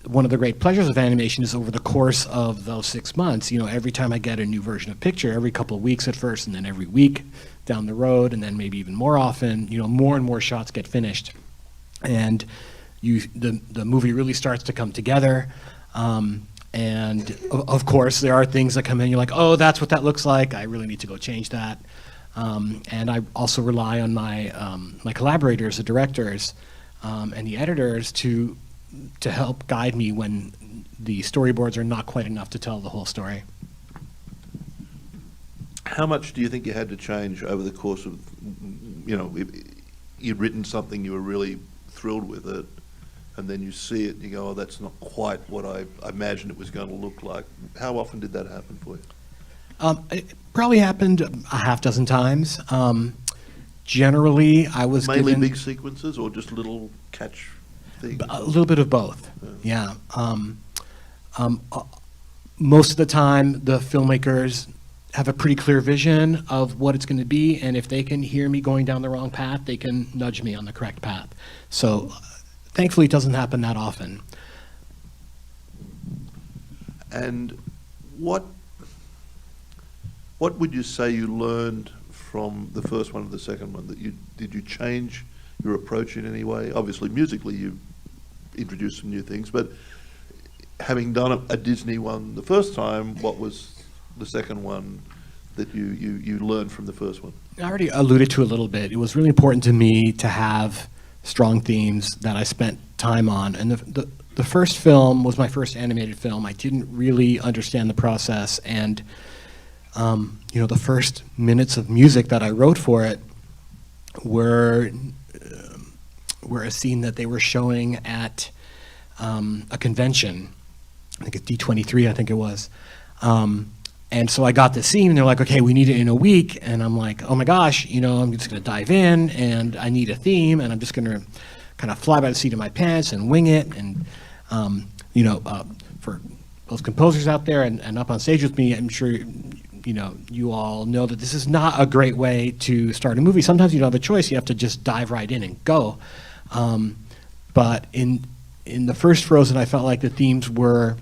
one of the great pleasures of animation is over the course of those 6 months, every time I get a new version of picture, every couple of weeks at first, and then every week down the road, and then maybe even more often, more and more shots get finished. And the movie really starts to come together. And of course, there are things that come in, you're like, oh, that's what that looks like. I really need to go change that. And I also rely on my collaborators, the directors, and the editors to help guide me when the storyboards are not quite enough to tell the whole story. How much do you think you had to change over the course of, you'd written something, you were really thrilled with it, and then you see it and you go, oh, that's not quite what I imagined it was going to look like. How often did that happen for you? It probably happened a half dozen times. Generally, I was mainly given big sequences or just little catch things? a little bit of both. Yeah. Most of the time, the filmmakers have a pretty clear vision of what it's going to be, and if they can hear me going down the wrong path, they can nudge me on the correct path. So thankfully, it doesn't happen that often. And what would you say you learned from the first one and the second one? Did you change your approach in any way? Obviously, musically, you introduced some new things, but having done a Disney one the first time, what was the second one that you learned from the first one? I already alluded to a little bit. It was really important to me to have strong themes that I spent time on. And the first film was my first animated film. I didn't really understand the process. And, the first minutes of music that I wrote for it were a scene that they were showing at a convention. I think it's D23, I think it was. And so I got the scene, and they're like, okay, we need it in a week. And I'm like, oh my gosh, I'm just going to dive in, and I need a theme, and I'm just going to kind of fly by the seat of my pants and wing it. And, for those composers out there and up on stage with me, I'm sure, you all know that this is not a great way to start a movie. Sometimes you don't have a choice. You have to just dive right in and go. But in the first Frozen, I felt like the themes were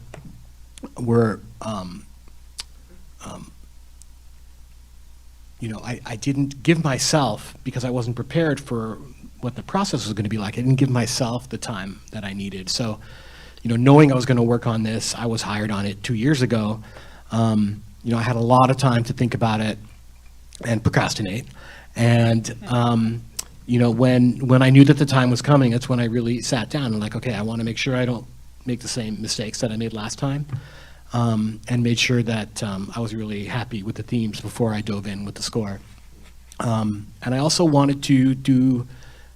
I didn't give myself, because I wasn't prepared for what the process was going to be like, I didn't give myself the time that I needed. So, knowing I was going to work on this, I was hired on it 2 years ago. I had a lot of time to think about it and procrastinate. And, when I knew that the time was coming, that's when I really sat down and okay, I want to make sure I don't make the same mistakes that I made last time. And made sure that I was really happy with the themes before I dove in with the score. And I also wanted to do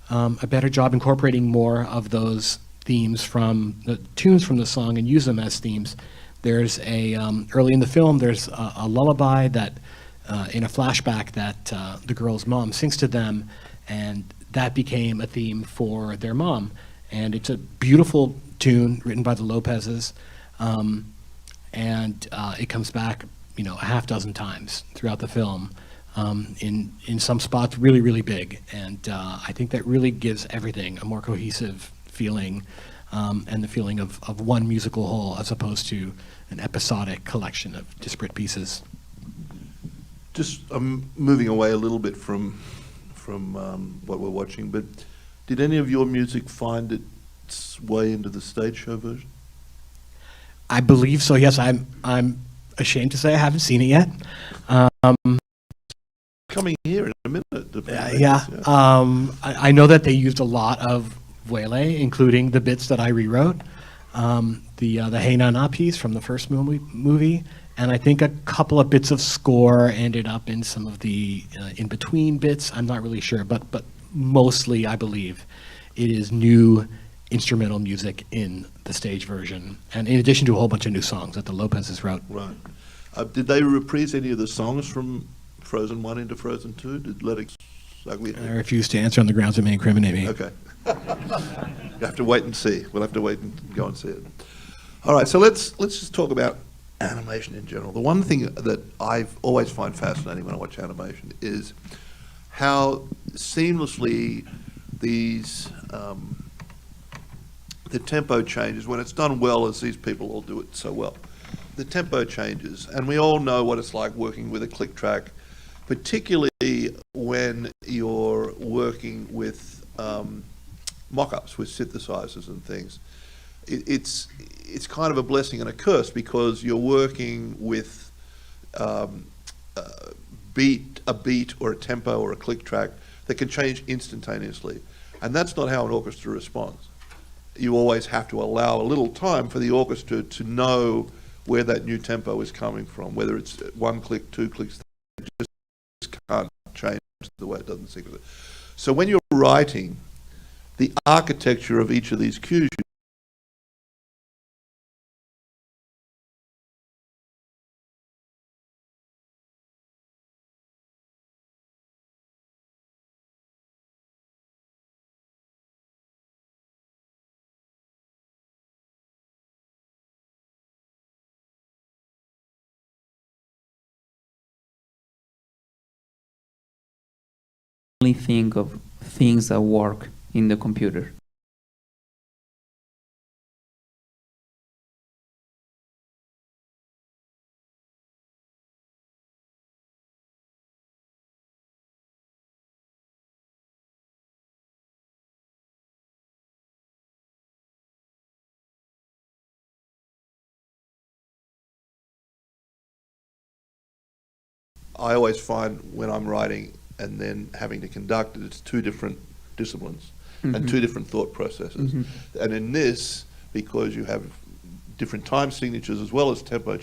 a better job incorporating more of those themes from the tunes from the song and use them as themes There's early in the film, there's a lullaby that, in a flashback, that the girl's mom sings to them, and that became a theme for their mom. And it's a beautiful tune written by the Lopez's, and it comes back, a half dozen times throughout the film. In some spots, really, really big, and I think that really gives everything a more cohesive feeling, and the feeling of one musical whole as opposed to an episodic collection of disparate pieces. Just moving away a little bit from what we're watching, but did any of your music find its way into the stage show version? I believe so. Yes, I'm ashamed to say I haven't seen it yet. Coming here in a minute. I know that they used a lot of Vuele, including the bits that I rewrote. The Hey Na Na piece from the first movie, and I think a couple of bits of score ended up in some of the in-between bits. I'm not really sure, but mostly I believe it is new instrumental music in the stage version, and in addition to a whole bunch of new songs that the Lopez's wrote. Right. Did they reprise any of the songs from Frozen 1 into Frozen 2? Did Let It Ugly? I refuse to answer on the grounds it may incriminate me. Okay. You have to wait and see. We'll have to wait and go and see it. All right, so let's just talk about animation in general. The one thing that I've always find fascinating when I watch animation is how seamlessly these the tempo changes when it's done well, as these people all do it so well. The tempo changes, and we all know what it's like working with a click track, particularly when you're working with mock-ups, with synthesizers and things. It's kind of a blessing and a curse, because you're working with a beat or a tempo or a click track that can change instantaneously, and that's not how an orchestra responds. You always have to allow a little time for the orchestra to know where that new tempo is coming from, whether it's one click, two clicks. It just can't change the way it does in sequence. So when you're writing, the architecture of each of these cues Only think of things that work in the computer. I always find when I'm writing and then having to conduct it, it's two different disciplines and two different thought processes. And in this, because you have different time signatures as well as tempo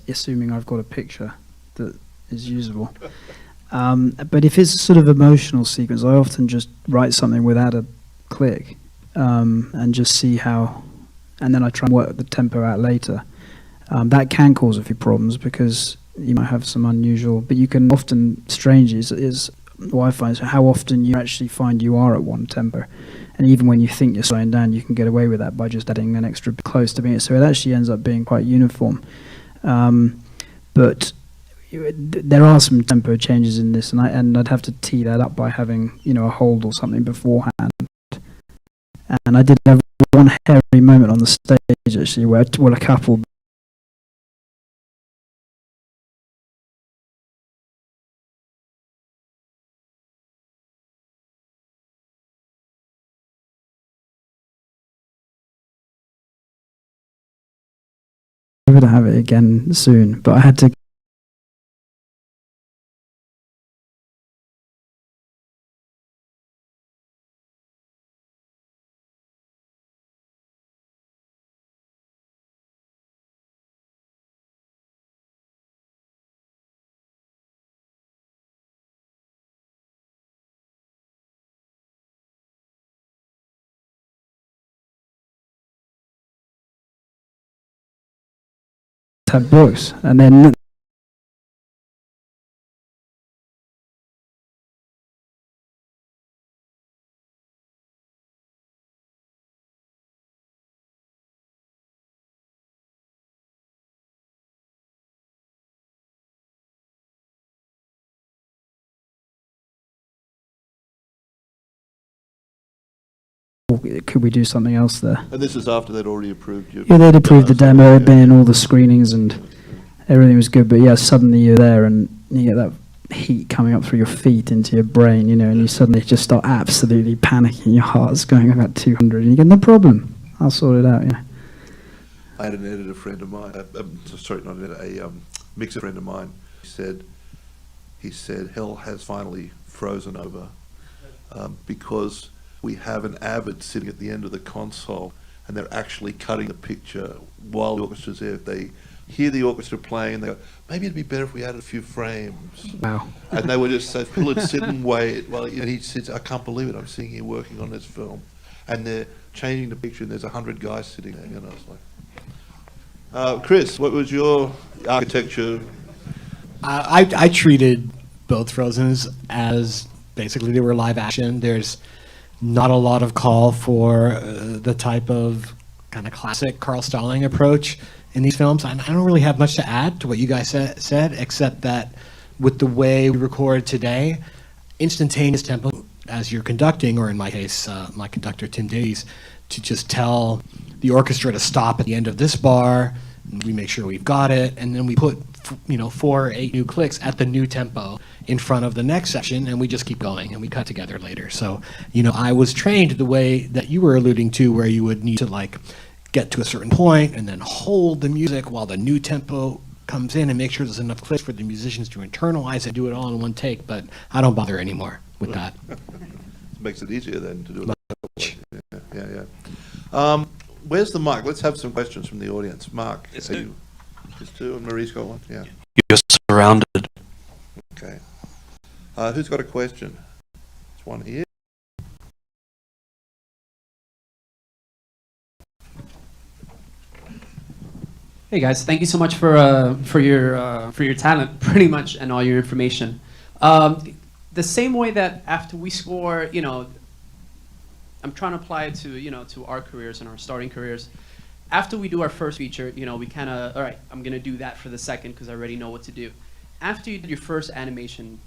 assuming I've got a picture that is usable. But if it's sort of emotional sequence, I often just write something without a click, and just see how, and then I try and work the tempo out later. That can cause a few problems because you might have some unusual, but you can often, strangely, is what I find is how often you actually find you are at one tempo. And even when you think you're slowing down, you can get away with that by just adding an extra bit close to being, so it actually ends up being quite uniform. But there are some tempo changes in this, and I'd have to tee that up by having, you know, a hold or something beforehand. And I did have one hairy moment on the stage actually, where a couple to have it again soon, but I had to have books, and then could we do something else there? And this is after they'd already approved you. Yeah, they'd approved the demo, it'd been in all the screenings and everything was good, but yeah, suddenly you're there and you get that heat coming up through your feet into your brain, you know, and you suddenly just start absolutely panicking, your heart's going about 200, and you go, no problem, I'll sort it out, you know. I had an editor friend of mine, sorry, not an editor, a mixer friend of mine, he said, hell has finally frozen over, because we have an Avid sitting at the end of the console, and they're actually cutting the picture while the orchestra's there. They hear the orchestra playing, and they go, maybe it'd be better if we added a few frames. Wow. And they would just say, people would sit and wait. Well, you know, he says, I can't believe it, I'm sitting here working on this film. And they're changing the picture, and there's 100 guys sitting there, you know, it's like. Chris, what was your architecture? I treated both Frozens as basically they were live action. There's not a lot of call for the type of kind of classic Carl Stalling approach in these films. I don't really have much to add to what you guys said, except that with the way we record today, instantaneous tempo as you're conducting, or in my case, my conductor Tim Davies, to just tell the orchestra to stop at the end of this bar, and we make sure we've got it, and then we put 4 or 8 new clicks at the new tempo in front of the next section, and we just keep going, and we cut together later. So, I was trained the way that you were alluding to, where you would need to like get to a certain point and then hold the music while the new tempo comes in and make sure there's enough clicks for the musicians to internalize it, do it all in one take, but I don't bother anymore with that. It makes it easier then to do it that way. Yeah. Where's the mic? Let's have some questions from the audience. Mark, It's are you? There's 2, and Marie's got 1. Yeah. You're surrounded. Okay. Who's got a question? There's one here. Hey guys, thank you so much for your talent, pretty much, and all your information. The same way that after we score, I'm trying to apply it to to our careers and our starting careers. After we do our first feature, we kind of, all right, I'm gonna do that for the second because I already know what to do. After you did your first animation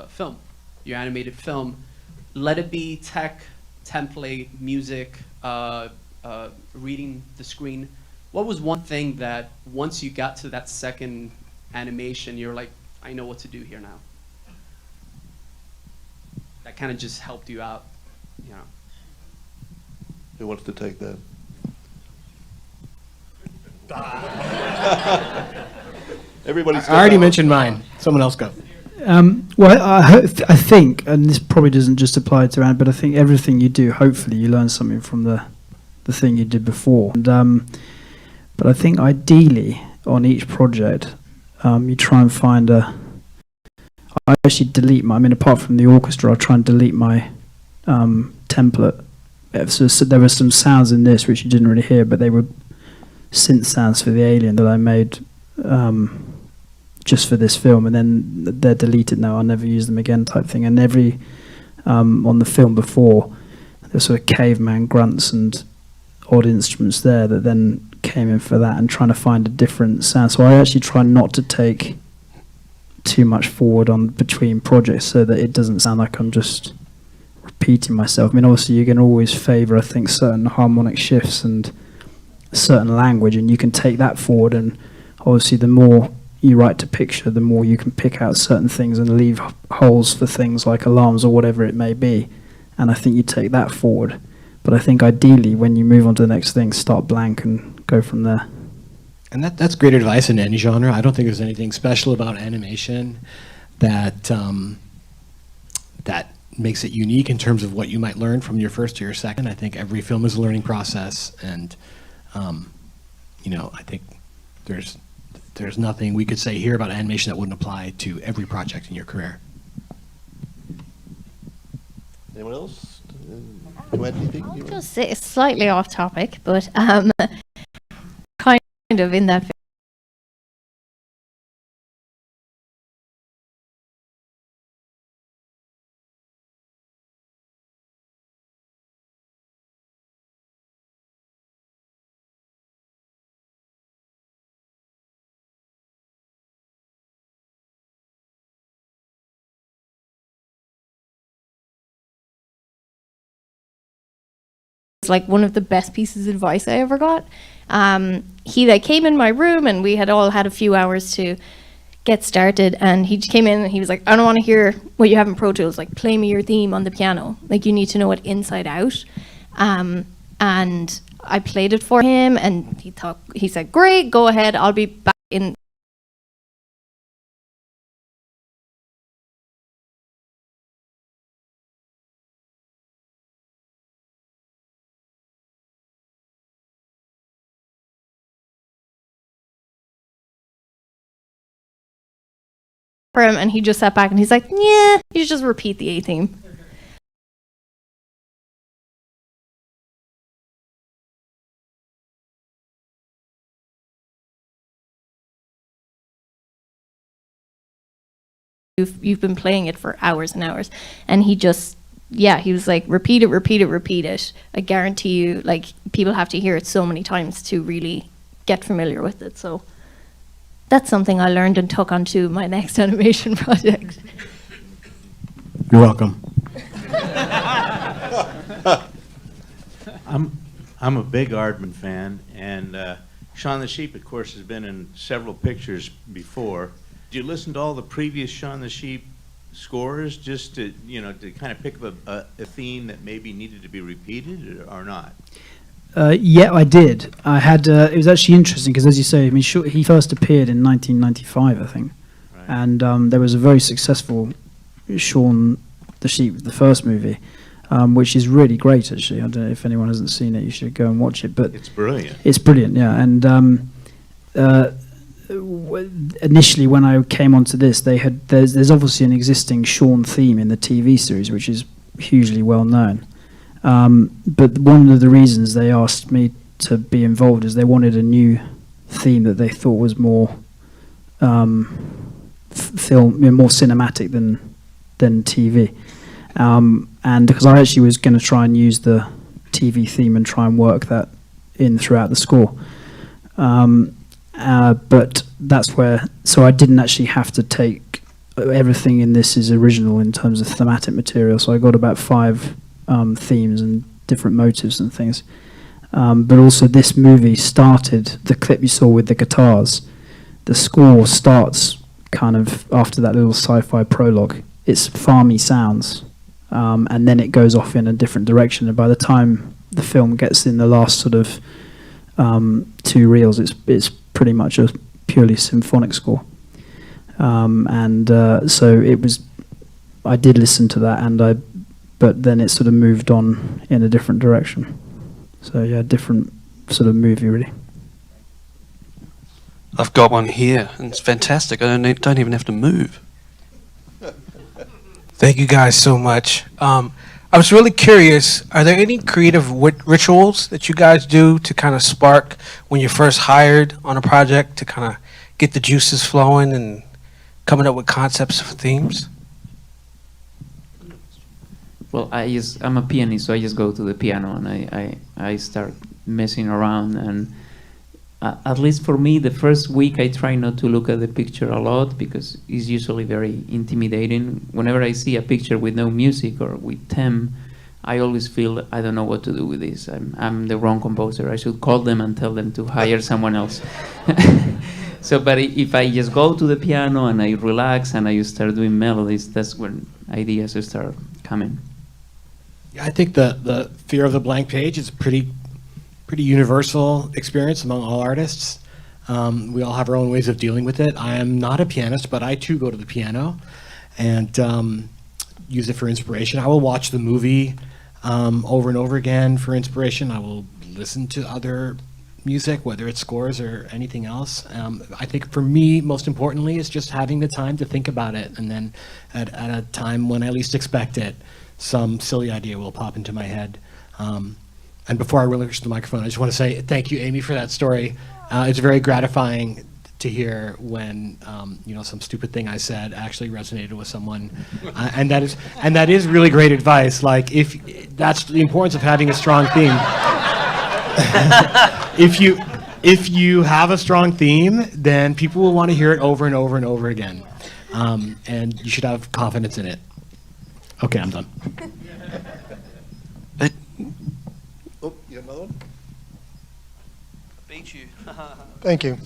film, your animated film, let it be tech, template, music, reading the screen. What was one thing that once you got to that second animation, you're like, I know what to do here now? That kind of just helped you out, Who wants to take that? Everybody's. I already mentioned mine. Someone else go. Well, I think, and this probably doesn't just apply to Anne, but I think everything you do, hopefully you learn something from the thing you did before. And, but I think ideally, on each project, you try and find I actually delete my, I mean, apart from the orchestra, I try and delete my template. So there were some sounds in this which you didn't really hear, but they were synth sounds for the Alien that I made just for this film, and then they're deleted now. I'll never use them again, type thing. And every on the film before, there's sort of caveman grunts and odd instruments there that then came in for that, and trying to find a different sound. So I actually try not to take too much forward on between projects, so that it doesn't sound like I'm just repeating myself. I mean, obviously you can always favour, I think, certain harmonic shifts and certain language, and you can take that forward, and obviously the more you write to picture, the more you can pick out certain things and leave holes for things like alarms or whatever it may be, and I think you take that forward. But I think ideally when you move on to the next thing, start blank and go from there. And that's great advice in any genre. I don't think there's anything special about animation that that makes it unique in terms of what you might learn from your first to your second. I think every film is a learning process, and you know, I think there's nothing we could say here about animation that wouldn't apply to every project in your career. Anyone else? Do you add anything? I'll just say it's slightly off topic, but kind of in that like one of the best pieces of advice I ever got. He like came in my room, and we had all had a few hours to get started, and he came in and he was like, I don't want to hear what you have in Pro Tools, like play me your theme on the piano, like you need to know it inside out. And I played it for him, and he said, great, go ahead, I'll be back in. For him, and he just sat back and he's like, yeah, you should just repeat the A theme. You've been playing it for hours and hours, and he just, yeah, he was like, repeat it, repeat it, repeat it. I guarantee you, like, people have to hear it so many times to really get familiar with it. So that's something I learned and took onto my next animation project. You're welcome. I'm a big Aardman fan, and Shaun the Sheep, of course, has been in several pictures before. Did you listen to all the previous Shaun the Sheep scores just to, you know, to kind of pick up a theme that maybe needed to be repeated or not? Yeah, I did. I had. It was actually interesting because, as you say, I mean, he first appeared in 1995, I think, right. And there was a very successful Shaun the Sheep, the first movie, which is really great. Actually, I don't know if anyone hasn't seen it, you should go and watch it. But it's brilliant. It's brilliant, yeah. And initially, when I came onto this, there's obviously an existing Shaun theme in the TV series, which is hugely well known. But one of the reasons they asked me to be involved is they wanted a new theme that they thought was more film, more cinematic than TV. And because I actually was going to try and use the TV theme and try and work that in throughout the score. But that's where, so I didn't actually have to take, everything in this is original in terms of thematic material, so I got about 5 themes and different motives and things. But also this movie started, the clip you saw with the guitars, the score starts kind of after that little sci-fi prologue. It's farmy sounds, and then it goes off in a different direction, and by the time the film gets in the last sort of 2 reels, it's pretty much a purely symphonic score. So it was, I did listen to that, but then it sort of moved on in a different direction. So yeah, different sort of movie really. I've got one here, and it's fantastic. I don't even have to move. Thank you guys so much. I was really curious, are there any creative rituals that you guys do to kind of spark when you're first hired on a project to kind of get the juices flowing and coming up with concepts for themes? Well, I'm a pianist, so I just go to the piano and I start messing around. And at least for me, the first week I try not to look at the picture a lot because it's usually very intimidating. Whenever I see a picture with no music or with Tim, I always feel I don't know what to do with this. I'm the wrong composer. I should call them and tell them to hire someone else. But if I just go to the piano and I relax and I start doing melodies, that's when ideas start coming. Yeah, I think the fear of the blank page is pretty universal experience among all artists. We all have our own ways of dealing with it. I am not a pianist, but I too go to the piano and use it for inspiration. I will watch the movie over and over again for inspiration. I will listen to other music, whether it's scores or anything else. I think for me, most importantly, is just having the time to think about it, and then at a time when I least expect it, some silly idea will pop into my head. And before I relinquish the microphone, I just want to say thank you, Amy, for that story. It's very gratifying to hear when some stupid thing I said actually resonated with someone, and that is really great advice. Like, if that's the importance of having a strong theme. If you have a strong theme, then people will want to hear it over and over and over again, and you should have confidence in it. Okay, I'm done. Oh, you got another one? Beat you. Thank you.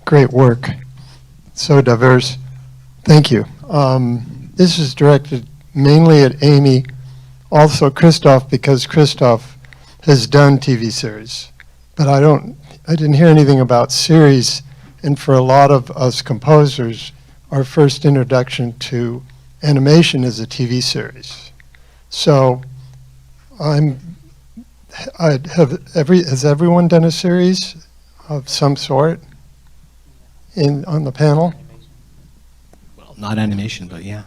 Great work. So diverse. Thank you. This is directed mainly at Amy, also Christoph, because Christoph has done TV series. But I didn't hear anything about series, and for a lot of us composers, our first introduction to animation is a TV series. So has everyone done a series of some sort on the panel? Well, not animation, but yeah.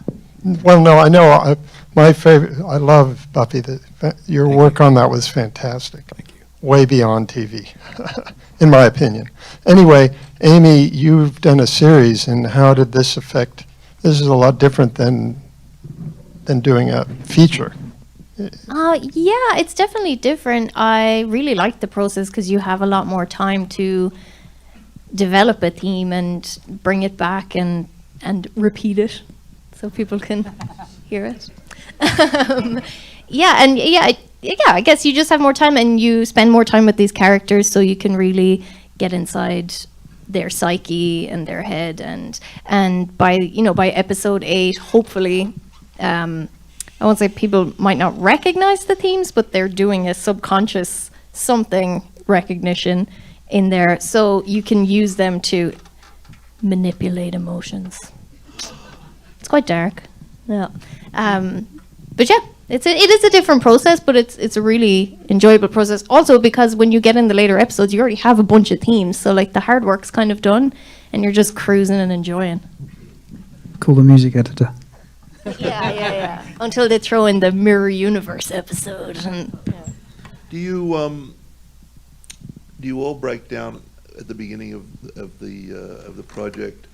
Well, no, I know. My favorite, I love Buffy. Your work on that was fantastic. Thank you. Way beyond TV, in my opinion. Anyway, Amy, you've done a series, and how did this affect? This is a lot different than doing a feature. Yeah, it's definitely different. I really like the process because you have a lot more time to develop a theme and bring it back and repeat it so people can hear it. I guess you just have more time and you spend more time with these characters, so you can really get inside their psyche and their head, and by episode 8, hopefully, I won't say people might not recognize the themes, but they're doing a subconscious something recognition in there, so you can use them to manipulate emotions. It's quite dark, yeah. But yeah, it is a different process, but it's a really enjoyable process. Also, because when you get in the later episodes, you already have a bunch of themes, so like the hard work's kind of done, and you're just cruising and enjoying. Call the music editor. Yeah. Until they throw in the Mirror Universe episode. And, yeah. Do you all break down at the beginning of the project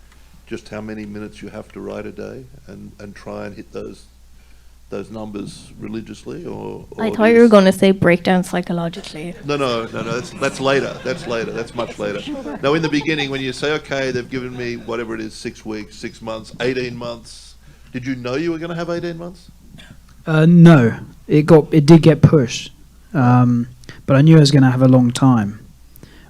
just how many minutes you have to write a day and try and hit those numbers religiously, or I thought you were going to say breakdown psychologically. No. That's later. That's much later. No, in the beginning, when you say, okay, they've given me whatever it is, 6 weeks, 6 months, 18 months. Did you know you were going to have 18 months? No, it did get pushed, but I knew I was going to have a long time.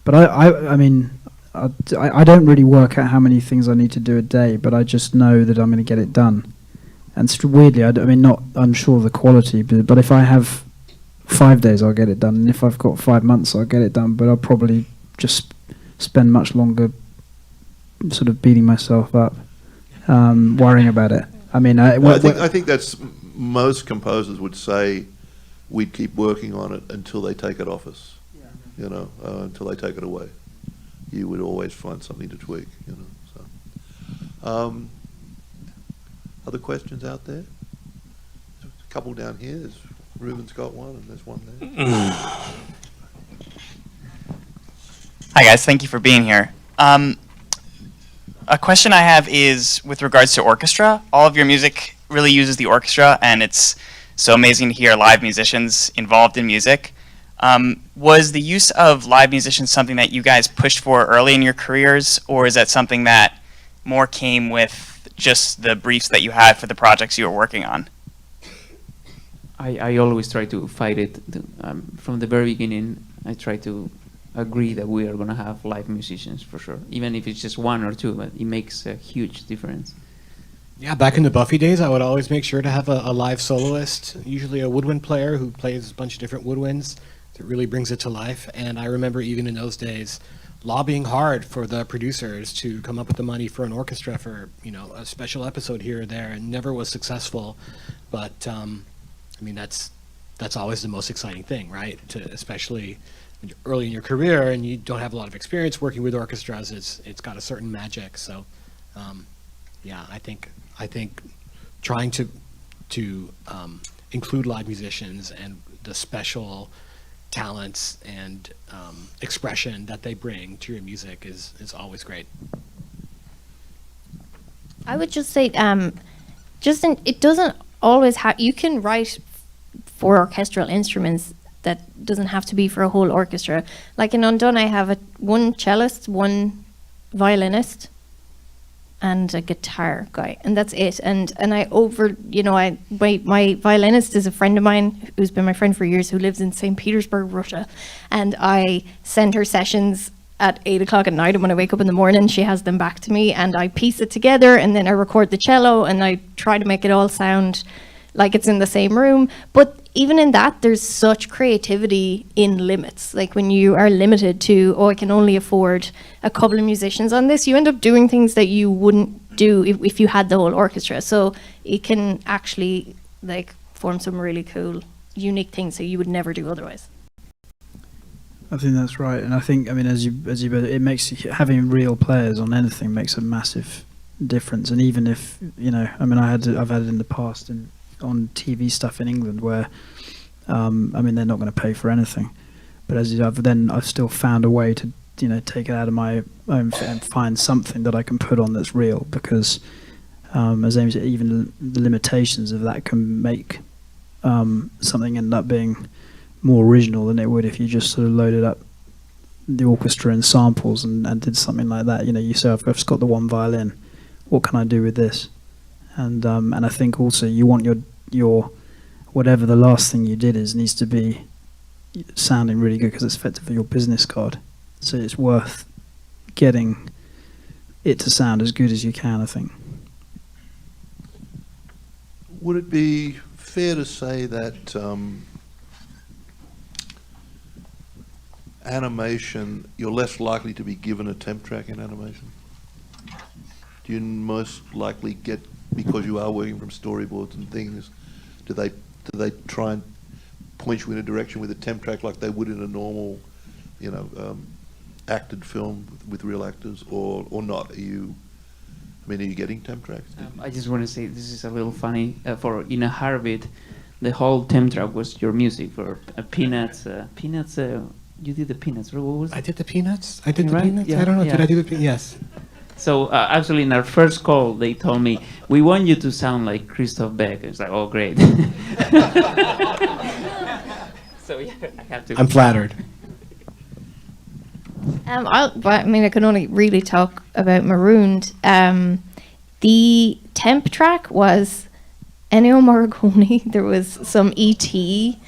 But I mean, I don't really work out how many things I need to do a day, but I just know that I'm going to get it done. And weirdly, I mean, not unsure of the quality, but if I have 5 days, I'll get it done. And if I've got 5 months, I'll get it done. But I'll probably just spend much longer sort of beating myself up, worrying about it. I mean, I think that's most composers would say we'd keep working on it until they take it off us, until they take it away. you would always find something to tweak, you know. So, other questions out there? There's a couple down here. Ruben's got one, and there's one there. Hi guys, thank you for being here. A question I have is with regards to orchestra. All of your music really uses the orchestra, and it's so amazing to hear live musicians involved in music. Was the use of live musicians something that you guys pushed for early in your careers, or is that something that more came with just the briefs that you had for the projects you were working on? I always try to fight it. From the very beginning, I try to agree that we are going to have live musicians for sure, even if it's just one or two, but it makes a huge difference. Yeah, back in the Buffy days, I would always make sure to have a live soloist, usually a woodwind player who plays a bunch of different woodwinds that really brings it to life. And I remember even in those days lobbying hard for the producers to come up with the money for an orchestra for, you know, a special episode here or there, and never was successful. But I mean, that's always the most exciting thing, right? Especially when you're early in your career and you don't have a lot of experience working with orchestras, it's got a certain magic. So yeah, I think trying to include live musicians and the special talents and expression that they bring to your music is always great. I would just say, it doesn't always have. You can write for orchestral instruments that doesn't have to be for a whole orchestra. Like in Undone, I have one cellist, one violinist, and a guitar guy, and that's it. And my violinist is a friend of mine who's been my friend for years, who lives in St. Petersburg, Russia, and I send her sessions at 8 o'clock at night, and when I wake up in the morning, she has them back to me, and I piece it together, and then I record the cello, and I try to make it all sound like it's in the same room. But even in that, there's such creativity in limits. Like when you are limited to, I can only afford a couple of musicians on this, you end up doing things that you wouldn't do if you had the whole orchestra. So it can actually like form some really cool, unique things that you would never do otherwise. I think that's right, and I think, I mean, it makes, having real players on anything makes a massive difference. And even if, you know, I mean, I've had it in the past on TV stuff in England where, I mean, they're not going to pay for anything, but I've still found a way to, you know, take it out of my own and find something that I can put on that's real, because as Amy said, even the limitations of that can make something end up being more original than it would if you just sort of loaded up the orchestra and samples and did something like that. You know, you say, I've just got the one violin, what can I do with this? And I think also you want your whatever the last thing you did needs to be sounding really good, because it's effectively your business card. So it's worth getting it to sound as good as you can, I think. Would it be fair to say that animation, you're less likely to be given a temp track in animation? Do you most likely get, because you are working from storyboards and things, do they try and point you in a direction with a temp track like they would in a normal, you know, acted film with real actors, or not? Are you getting temp tracks? I just want to say, this is a little funny. For In a Heartbeat, the whole temp track was your music for Peanuts. Peanuts. You did the Peanuts. What was it? I did the Peanuts. I did the Right? Peanuts. Yeah. I don't know. Yeah. Did I do the Peanuts? Yes. So actually, in our first call, they told me, we want you to sound like Christoph Beck. It's like, oh, great. So yeah, I have to. I'm flattered. I can only really talk about Marooned. The temp track was Ennio Morricone. There was some E.T.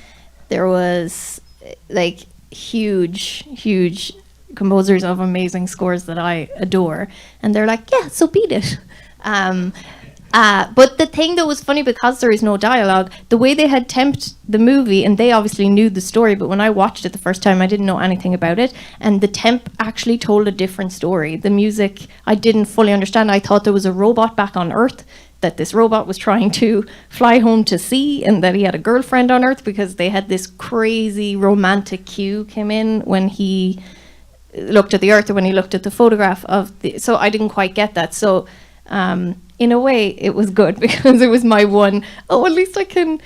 There was like huge composers of amazing scores that I adore, and they're like, yeah, so beat it. But the thing that was funny, because there is no dialogue, the way they had temped the movie, and they obviously knew the story, but when I watched it the first time, I didn't know anything about it, and the temp actually told a different story. The music, I didn't fully understand. I thought there was a robot back on Earth, that this robot was trying to fly home to see, and that he had a girlfriend on Earth, because they had this crazy romantic cue came in when he looked at the earth or when he looked at the photograph of the. So I didn't quite get that. So in a way, it was good because it was my one. Oh, at least I can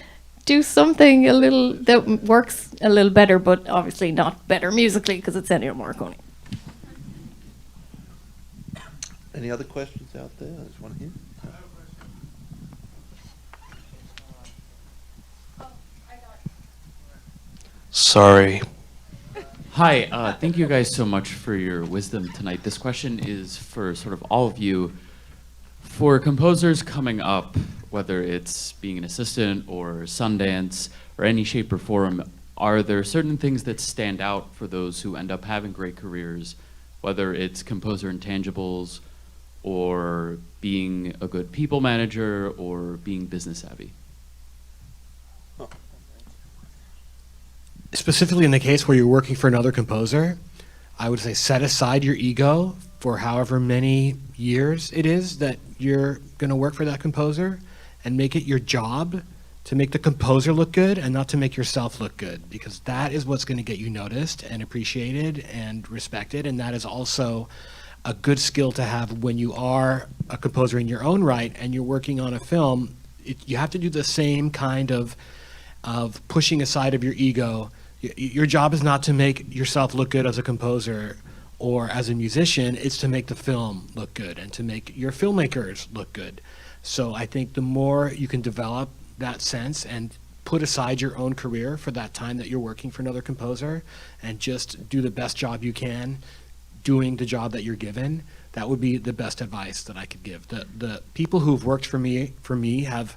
do something a little that works a little better, but obviously not better musically because it's Ennio Morricone. Any other questions out there? There's one here. Sorry. Hi, thank you guys so much for your wisdom tonight. This question is for sort of all of you. For composers coming up, whether it's being an assistant or Sundance or any shape or form, are there certain things that stand out for those who end up having great careers, whether it's composer intangibles or being a good people manager or being business savvy? Specifically in the case where you're working for another composer, I would say set aside your ego for however many years it is that you're going to work for that composer and make it your job to make the composer look good and not to make yourself look good, because that is what's going to get you noticed and appreciated and respected, and that is also a good skill to have when you are a composer in your own right and you're working on a film. You have to do the same kind of pushing aside of your ego. Your job is not to make yourself look good as a composer or as a musician, it's to make the film look good and to make your filmmakers look good. So I think the more you can develop that sense and put aside your own career for that time that you're working for another composer and just do the best job you can doing the job that you're given, that would be the best advice that I could give. The people who've worked for me have,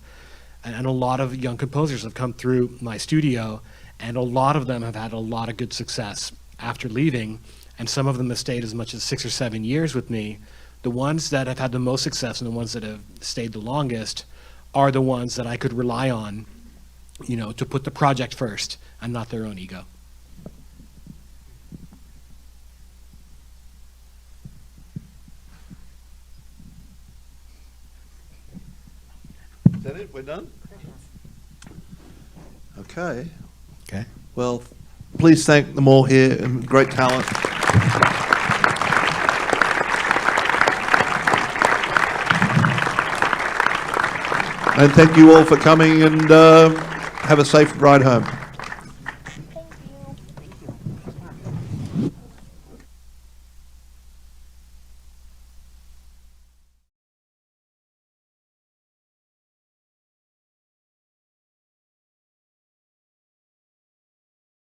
and a lot of young composers have come through my studio, and a lot of them have had a lot of good success after leaving, and some of them have stayed as much as 6 or 7 years with me. The ones that have had the most success and the ones that have stayed the longest are the ones that I could rely on, you know, to put the project first and not their own ego. Is that it? We're done? Okay. Okay. Well, please thank them all here, and great talent. And thank you all for coming, and have a safe ride home.